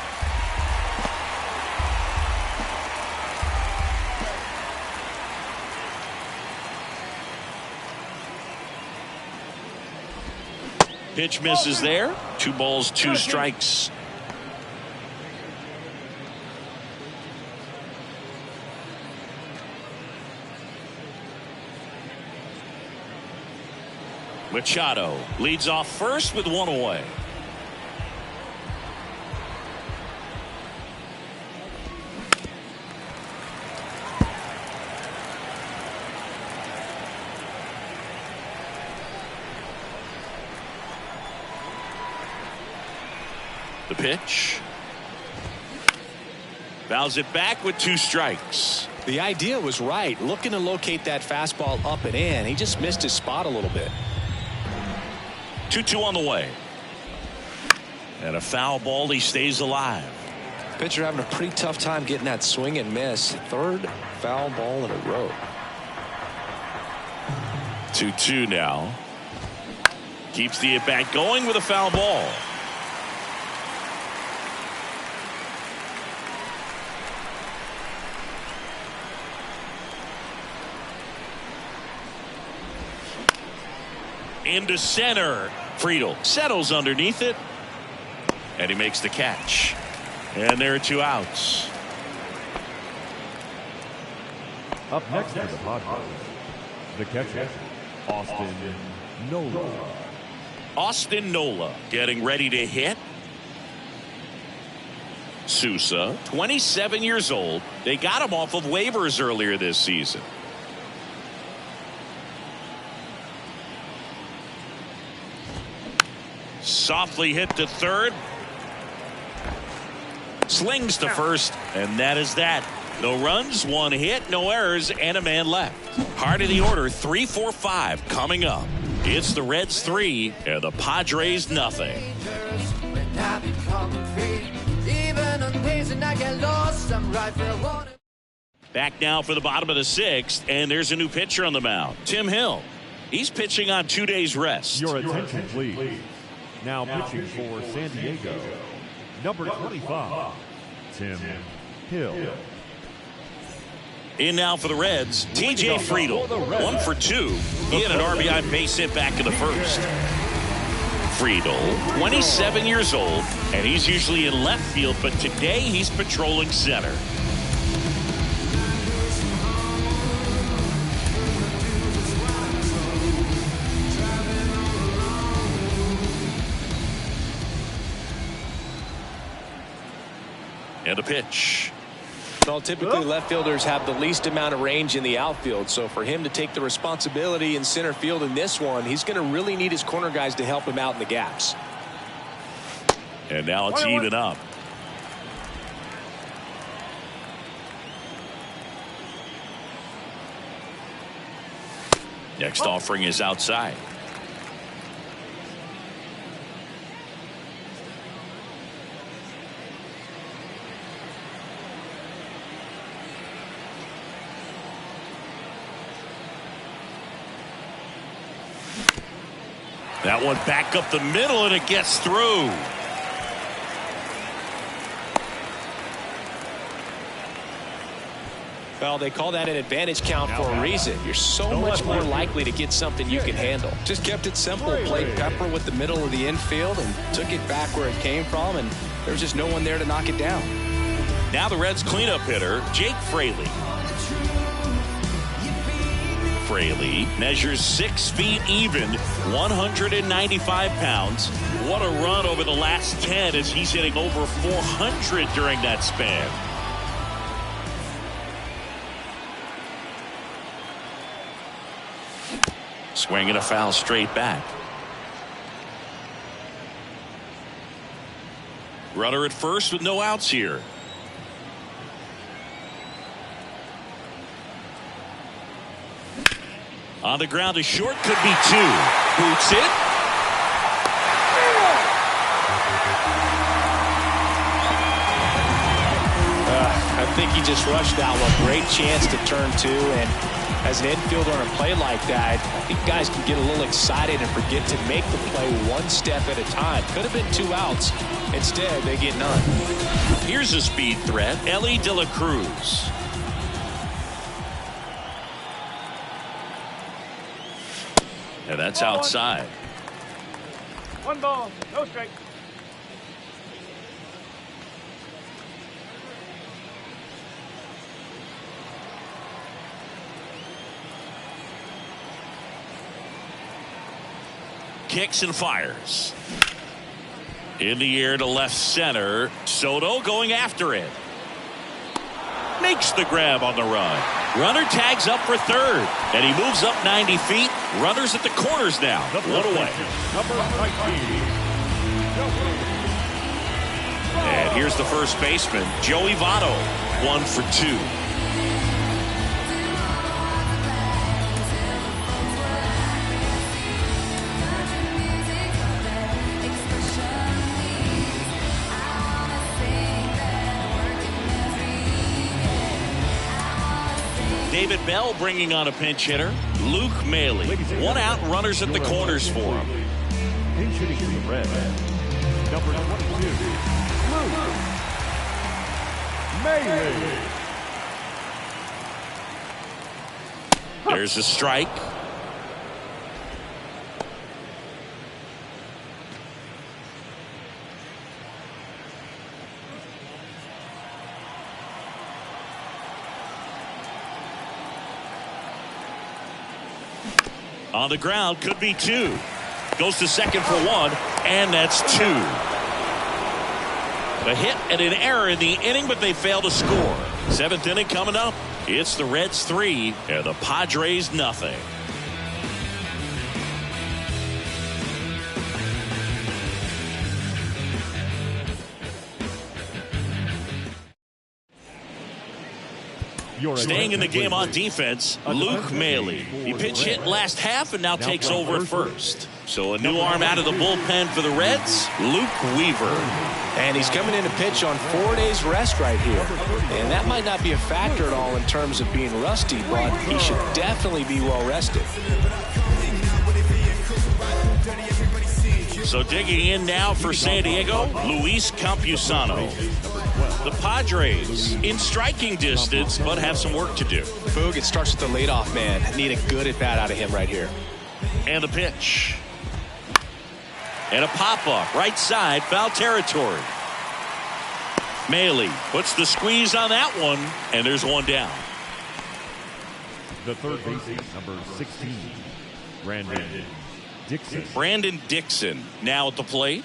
Pitch misses there. 2 balls, 2 strikes. Machado leads off first with 1 away. The pitch. Fouls it back with 2 strikes. The idea was right. Looking to locate that fastball up and in. He just missed his spot a little bit. 2-2 on the way. And a foul ball. He stays alive. Pitcher having a pretty tough time getting that swing and miss. 3rd foul ball in a row. 2-2 now. Keeps the at-bat going with a foul ball. Into center. Friedel settles underneath it, and he makes the catch. And there are 2 outs. Up next for the Padres, the catcher, Austin Nola. Austin Nola getting ready to hit. Sousa, 27 years old. They got him off of waivers earlier this season. Softly hit to third. Slings to first, and that is that. No runs, 1 hit, no errors, and a man left. Heart of the order, 3-4-5 coming up. It's the Reds 3 and the Padres nothing. Back now for the bottom of the 6th, and there's a new pitcher on the mound, Tim Hill. He's pitching on 2 days rest. Your attention, please. Now pitching for San Diego, number 25, Tim Hill. In now for the Reds, TJ Friedel, 1 for 2. He had an RBI base hit back in the first. Friedel, 27 years old, and he's usually in left field, but today he's patrolling center. And a pitch. Well, typically left fielders have the least amount of range in the outfield, so for him to take the responsibility in center field in this one, he's going to really need his corner guys to help him out in the gaps. And now it's even up. Next offering is outside. That one back up the middle, and it gets through. Well, they call that an advantage count for a reason. You're so much more likely to get something you can handle. Just kept it simple. Played pepper with the middle of the infield and took it back where it came from, and there was just no one there to knock it down. Now the Reds cleanup hitter, Jake Fraley. Fraley measures 6 feet even, 195 pounds. What a run over the last 10 as he's hitting over 400 during that span. Swinging a foul straight back. Runner at first with no outs here. On the ground to short, could be 2. Boots it. I think he just rushed that one. Great chance to turn 2, and as an infielder on a play like that, I think guys can get a little excited and forget to make the play one step at a time. Could have been 2 outs. Instead, they get none. Here's a speed threat, Ellie De La Cruz. And that's outside. 1 ball, no strike. Kicks and fires. In the air to left center. Soto going after it. Makes the grab on the run. Runner tags up for third. And he moves up 90 feet. Runners at the corners now. 1 away. And here's the first baseman, Joey Votto. 1 for 2. David Bell bringing on a pinch hitter, Luke Maley. 1 out, runners at the corners for him. Pinch hitting for the Reds, number 22, Luke Maley. There's a strike. On the ground, could be 2. Goes to second for 1, and that's 2. A hit and an error in the inning, but they fail to score. 7th inning coming up. It's the Reds 3 and the Padres nothing. Staying in the game on defense, Luke Maley. He pinch hit last half and now takes over at first. So a new arm out of the bullpen for the Reds, Luke Weaver. And he's coming in to pitch on 4 days rest right here. And that might not be a factor at all in terms of being rusty, but he should definitely be well rested. So digging in now for San Diego, Luis Campusano. The Padres in striking distance, but have some work to do. Boog, it starts with the leadoff man. Need a good at bat out of him right here. And a pitch. And a pop-up, right side, foul territory. Maley puts the squeeze on that one, and there's 1 down. The third baseman, number 16, Brandon Dixon. Brandon Dixon now at the plate.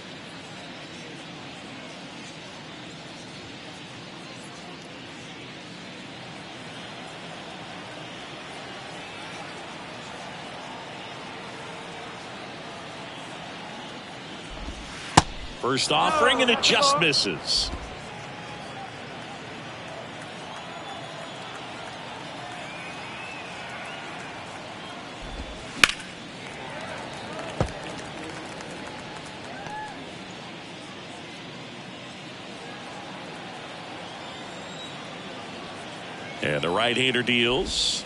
First offering, and it just misses. And the right-hander deals.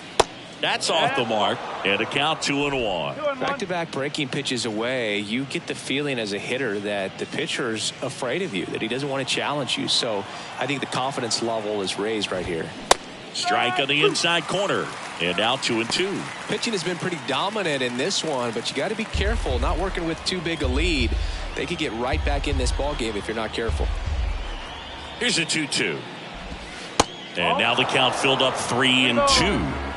That's off the mark, and a count 2-1. Back-to-back breaking pitches away, you get the feeling as a hitter that the pitcher's afraid of you, that he doesn't want to challenge you. So I think the confidence level is raised right here. Strike on the inside corner. And now 2-2. Pitching has been pretty dominant in this one, but you got to be careful not working with too big a lead. They could get right back in this ball game if you're not careful. Here's a 2-2. And now the count filled up 3-2.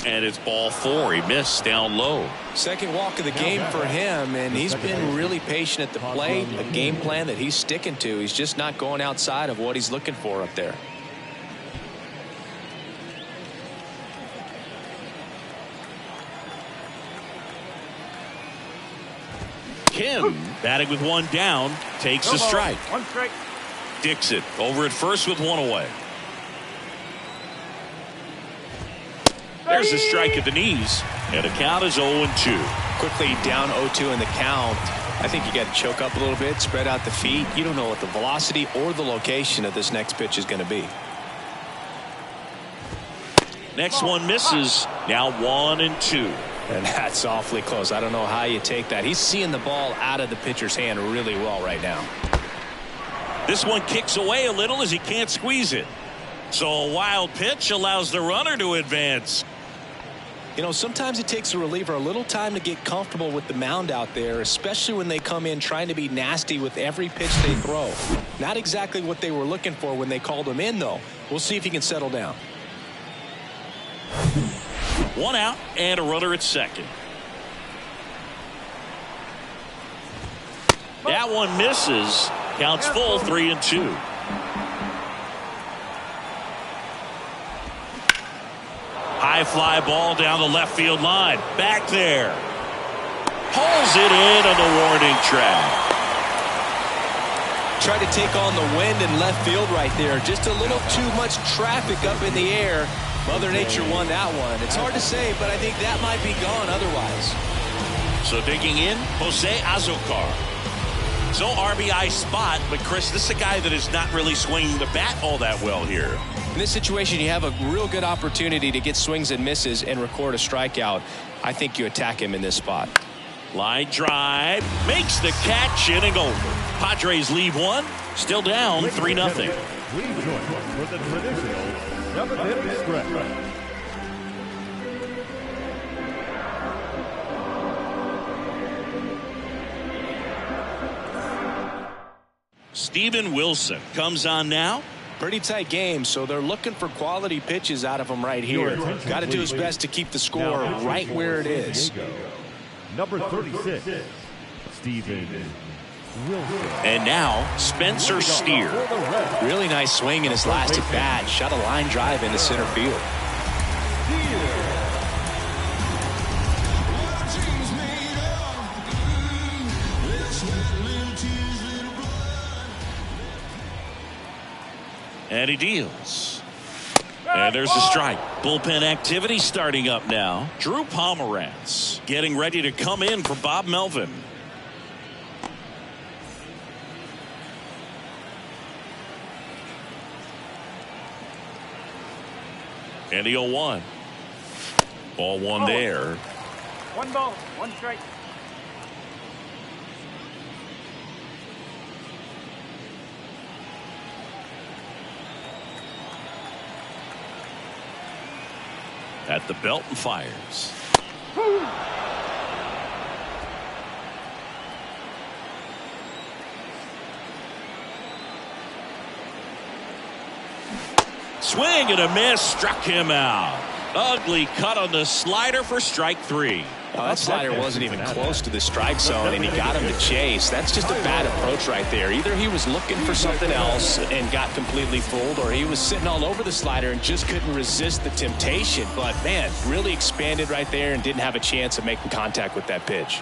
And it's ball 4. He missed down low. Second walk of the game for him, and he's been really patient at the plate. A game plan that he's sticking to. He's just not going outside of what he's looking for up there. Kim batting with 1 down takes a strike. 1 strike. Dixon over at first with 1 away. There's a strike at the knees, and the count is 0-2. Quickly down 0-2 in the count. I think you got to choke up a little bit, spread out the feet. You don't know what the velocity or the location of this next pitch is going to be. Next one misses. Now 1-2. And that's awfully close. I don't know how you take that. He's seeing the ball out of the pitcher's hand really well right now. This one kicks away a little as he can't squeeze it. So a wild pitch allows the runner to advance. You know, sometimes it takes a reliever a little time to get comfortable with the mound out there, especially when they come in trying to be nasty with every pitch they throw. Not exactly what they were looking for when they called him in, though. We'll see if he can settle down. 1 out and a runner at second. That one misses. Counts full 3-2. High fly ball down the left field line. Back there. Pulls it in on the warning track. Tried to take on the wind in left field right there. Just a little too much traffic up in the air. Mother Nature won that one. It's hard to say, but I think that might be gone otherwise. So digging in, Jose Azocar. So RBI spot, but Chris, this is a guy that is not really swinging the bat all that well here. In this situation, you have a real good opportunity to get swings and misses and record a strikeout. I think you attack him in this spot. Line drive, makes the catch, inning over. Padres leave 1, still down 3-0. Please join us for the traditional 7-inning stretch. Steven Wilson comes on now. Pretty tight game, so they're looking for quality pitches out of him right here. Got to do his best to keep the score right where it is. Number 36, Steven Wilson. And now Spencer Steer. Really nice swing in his last at bat. Shot a line drive into center field. And he deals. And there's a strike. Bullpen activity starting up now. Drew Pomerantz getting ready to come in for Bob Melvin. And the 0-1. Ball 1 there. 1 ball, 1 strike. At the belt and fires. Swing and a miss, struck him out. Ugly cut on the slider for strike 3. Well, that slider wasn't even close to the strike zone, and he got him to chase. That's just a bad approach right there. Either he was looking for something else and got completely fooled, or he was sitting all over the slider and just couldn't resist the temptation. But, man, really expanded right there and didn't have a chance of making contact with that pitch.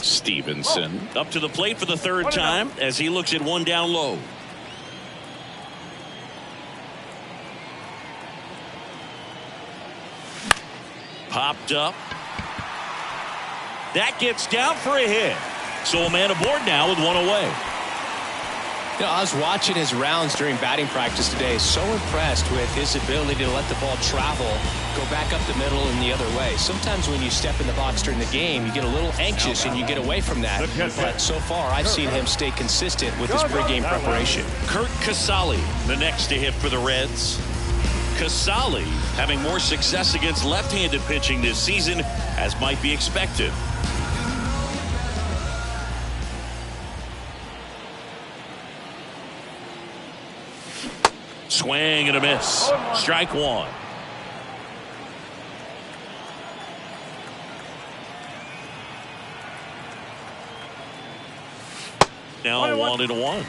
Stevenson up to the plate for the 3rd time as he looks at 1 down low. Popped up. That gets down for a hit. So a man aboard now with 1 away. You know, I was watching his rounds during batting practice today. So impressed with his ability to let the ball travel, go back up the middle and the other way. Sometimes when you step in the box during the game, you get a little anxious and you get away from that. But so far, I've seen him stay consistent with his pregame preparation. Kurt Casale, the next to hit for the Reds. Casale having more success against left-handed pitching this season, as might be expected. Swing and a miss. Strike one. Now 1-1.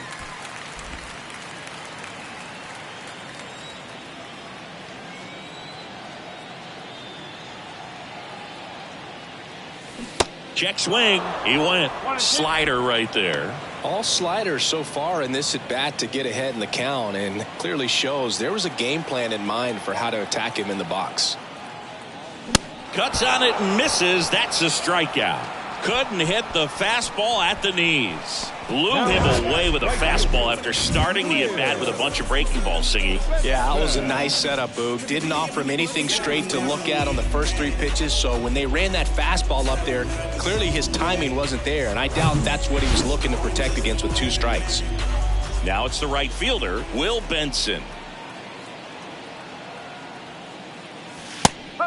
Check swing. He went. Slider right there. All sliders so far in this at bat to get ahead in the count, and clearly shows there was a game plan in mind for how to attack him in the box. Cuts on it and misses. That's a strikeout. Couldn't hit the fastball at the knees. Blew him away with a fastball after starting the at-bat with a bunch of breaking balls, Singy. Yeah, that was a nice setup, Boog. Didn't offer him anything straight to look at on the first 3 pitches, so when they ran that fastball up there, clearly his timing wasn't there, and I doubt that's what he was looking to protect against with 2 strikes. Now it's the right fielder, Will Benson.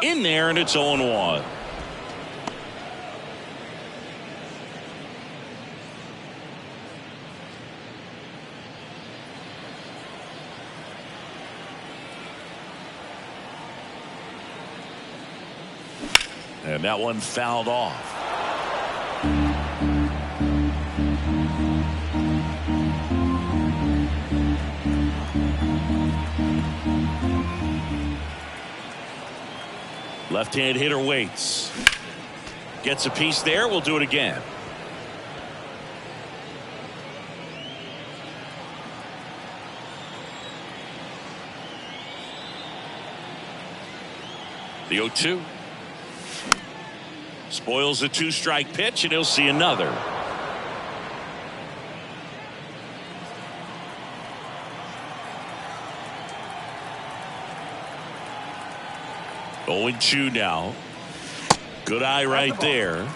In there, and it's 0-1. And that one fouled off. Left-hand hitter waits. Gets a piece there. We'll do it again. The 0-2. Spoils a 2-strike pitch, and he'll see another. Oh, 0-2 now. Good eye right there.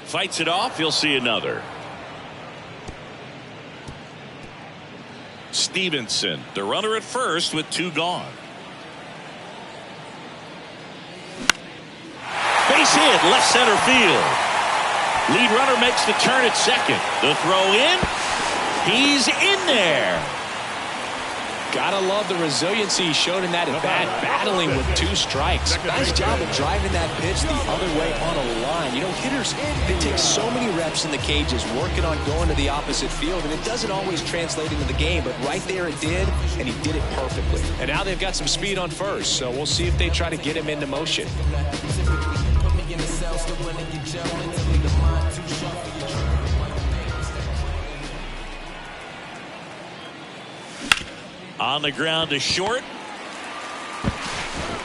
Fights it off. He'll see another. Stevenson, the runner at first with 2 gone. Base hit, left center field. Lead runner makes the turn at second. The throw in. He's in there. Gotta love the resiliency he showed in that at bat, battling with 2 strikes. Nice job of driving that pitch the other way on a line. You know, hitters, they take so many reps in the cages working on going to the opposite field, and it doesn't always translate into the game, but right there it did, and he did it perfectly. And now they've got some speed on first, so we'll see if they try to get him into motion. On the ground to short.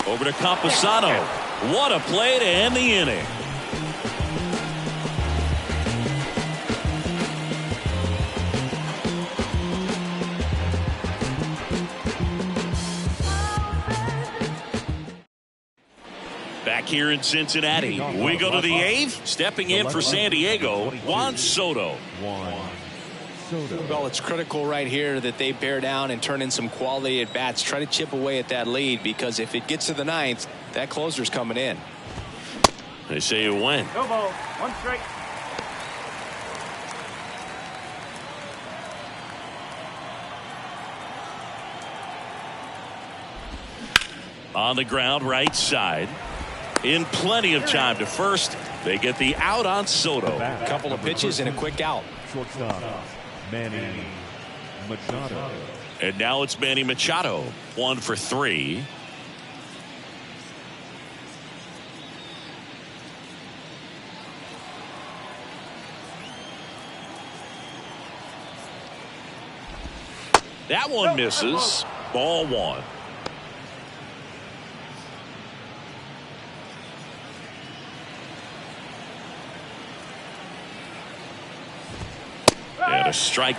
Over to Campusano. What a play to end the inning. Back here in Cincinnati, we go to the 8th. Stepping in for San Diego, Juan Soto. Well, it's critical right here that they bear down and turn in some quality at bats. Try to chip away at that lead, because if it gets to the 9th, that closer's coming in. They say it went. No ball. 1 strike. On the ground, right side. In plenty of time to first. They get the out on Soto. A couple of pitches and a quick out. Shortstop, Manny Machado. And now it's Manny Machado. 1 for 3. That one misses. Ball one. And a strike.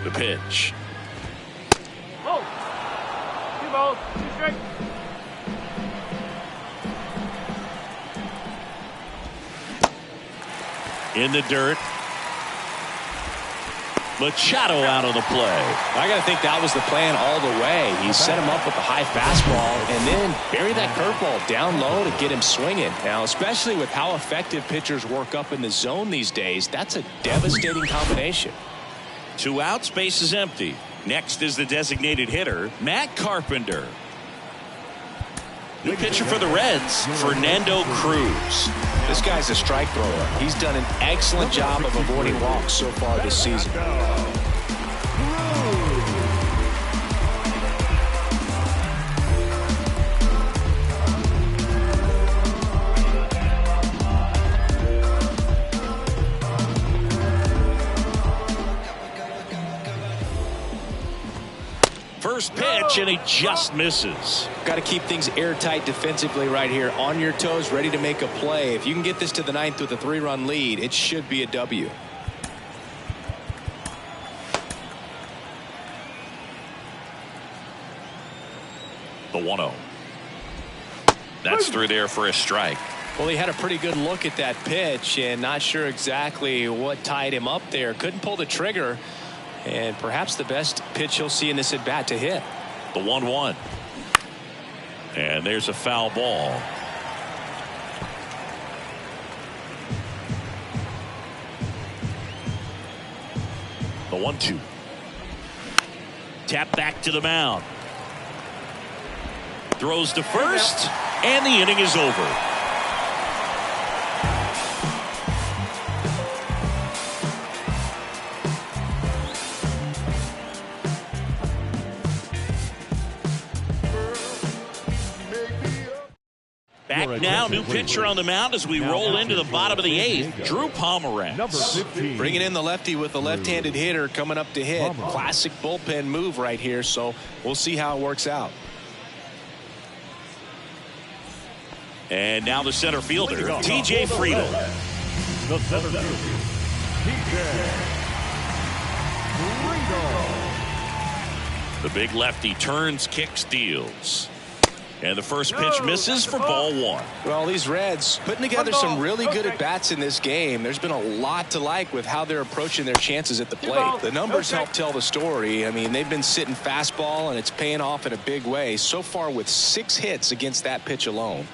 The pitch. Oh. 2 balls, 2 strikes. In the dirt. Machado out of the play. I got to think that was the plan all the way. He set him up with a high fastball and then bury that curveball down low to get him swinging. Now, especially with how effective pitchers work up in the zone these days, that's a devastating combination. 2 outs, base is empty. Next is the designated hitter, Matt Carpenter. New pitcher for the Reds, Fernando Cruz. This guy's a strike thrower. He's done an excellent job of avoiding walks so far this season. First pitch, and he just misses. Got to keep things airtight defensively right here. On your toes, ready to make a play. If you can get this to the 9th with a 3-run lead, it should be a W. The 1-0. That's through there for a strike. Well, he had a pretty good look at that pitch and not sure exactly what tied him up there. Couldn't pull the trigger. And perhaps the best pitch he'll see in this at bat to hit. The 1-1. And there's a foul ball. The 1-2. Tap back to the mound. Throws to first, and the inning is over. Back now, new pitcher on the mound as we roll into the bottom of the 8th. Drew Pomeranz. Bringing in the lefty with a left-handed hitter coming up to hit. Classic bullpen move right here, so we'll see how it works out. And now the center fielder, T.J. Friedel. The center fielder, T.J. Friedel. The big lefty turns, kicks, deals. And the first pitch misses for ball 1. Well, these Reds putting together some really good at-bats in this game. There's been a lot to like with how they're approaching their chances at the plate. The numbers help tell the story. I mean, they've been sitting fastball, and it's paying off in a big way. So far with 6 hits against that pitch alone.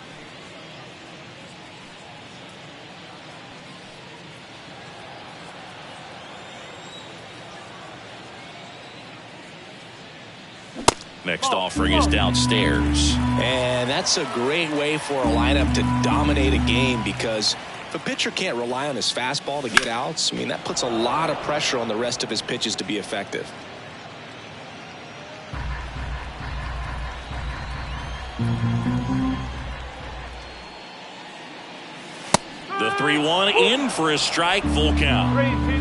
Next offering is downstairs. And that's a great way for a lineup to dominate a game, because if a pitcher can't rely on his fastball to get outs, I mean, that puts a lot of pressure on the rest of his pitches to be effective. The 3-1 in for a strike, full count.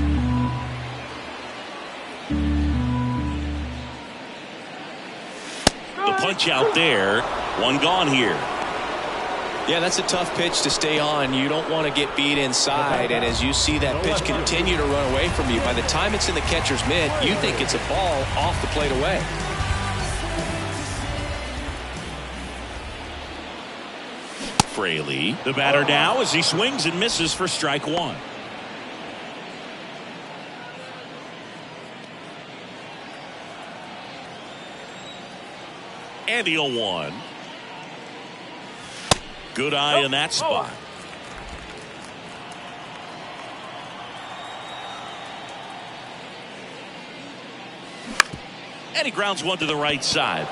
Punch out there. 1 gone here. Yeah, that's a tough pitch to stay on. You don't want to get beat inside, and as you see that pitch continue to run away from you, by the time it's in the catcher's mitt, you think it's a ball off the plate away. Fraley, the batter now, as he swings and misses for strike 1. And the 0-1. Good eye in that spot. And he grounds one to the right side.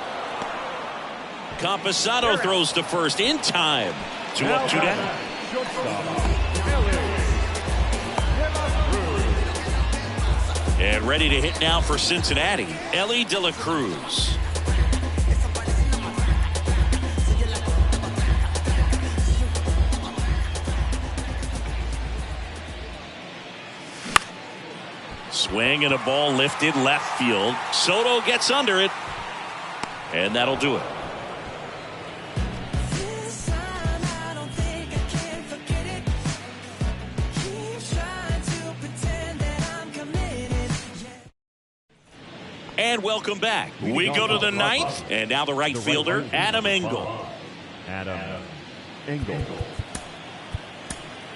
Camposano throws to first in time. 2 up, 2 down. And ready to hit now for Cincinnati, Ellie De La Cruz. Swing and a ball lifted left field. Soto gets under it. And that'll do it. And welcome back. We go to the ninth, and now the right fielder, Adam Engel. Adam Engel.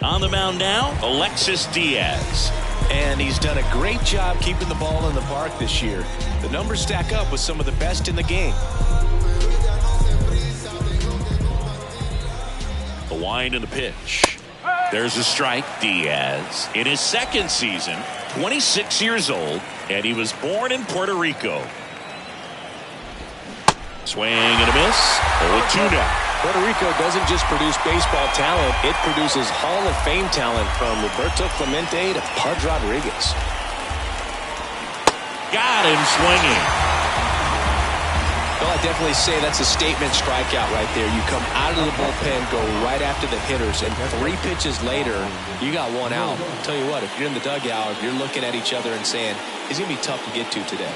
On the mound now, Alexis Diaz. And he's done a great job keeping the ball in the park this year. The numbers stack up with some of the best in the game. The wind and the pitch. There's a strike. Diaz in his second season, 26 years old, and he was born in Puerto Rico. Swing and a miss. 0-2 now. Puerto Rico doesn't just produce baseball talent, it produces Hall of Fame talent from Roberto Clemente to Pudge Rodriguez. Got him swinging. Well, I definitely say that's a statement strikeout right there. You come out of the bullpen, go right after the hitters, and 3 pitches later, you got 1 out. I'll tell you what, if you're in the dugout, you're looking at each other and saying, it's going to be tough to get to today.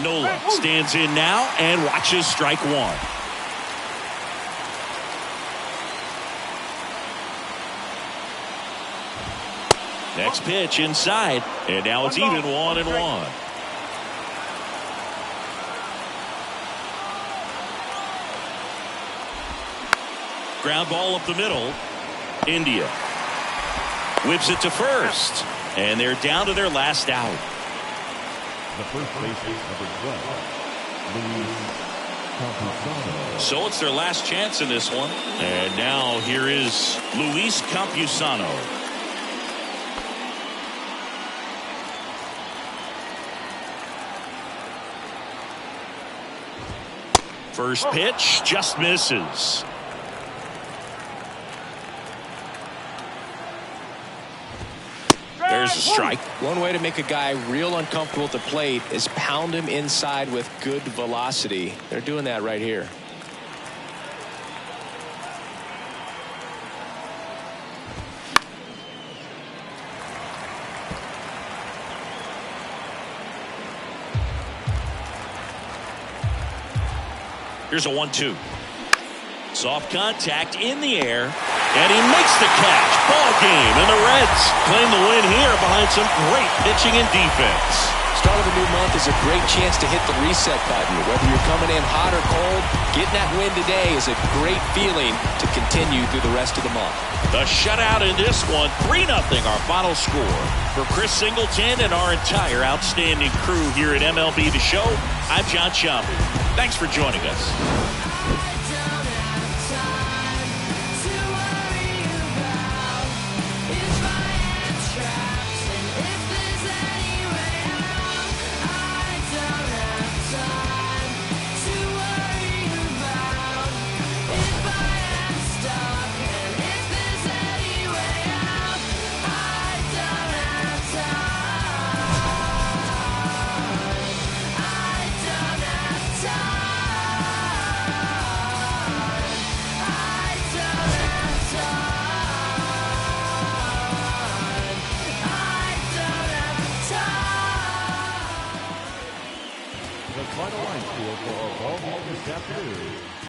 Nola stands in now and watches strike 1. Next pitch inside, and now it's even 1-1. Ground ball up the middle. India whips it to first, and they're down to their last out. The first baseman, number 12, Luis Campusano. So it's their last chance in this one. And now here is Luis Campusano. First pitch just misses. There's a strike. One way to make a guy real uncomfortable at the plate is pound him inside with good velocity. They're doing that right here. Here's a 1-2. Soft contact in the air, and he makes the catch. Ball game, and the Reds claim the win here behind some great pitching and defense. Start of a new month is a great chance to hit the reset button. Whether you're coming in hot or cold, getting that win today is a great feeling to continue through the rest of the month. The shutout in this one, 3-0 our final score. For Chris Singleton and our entire outstanding crew here at MLB The Show, I'm John Sciambi. Thanks for joining us. Final line score for our ball game this afternoon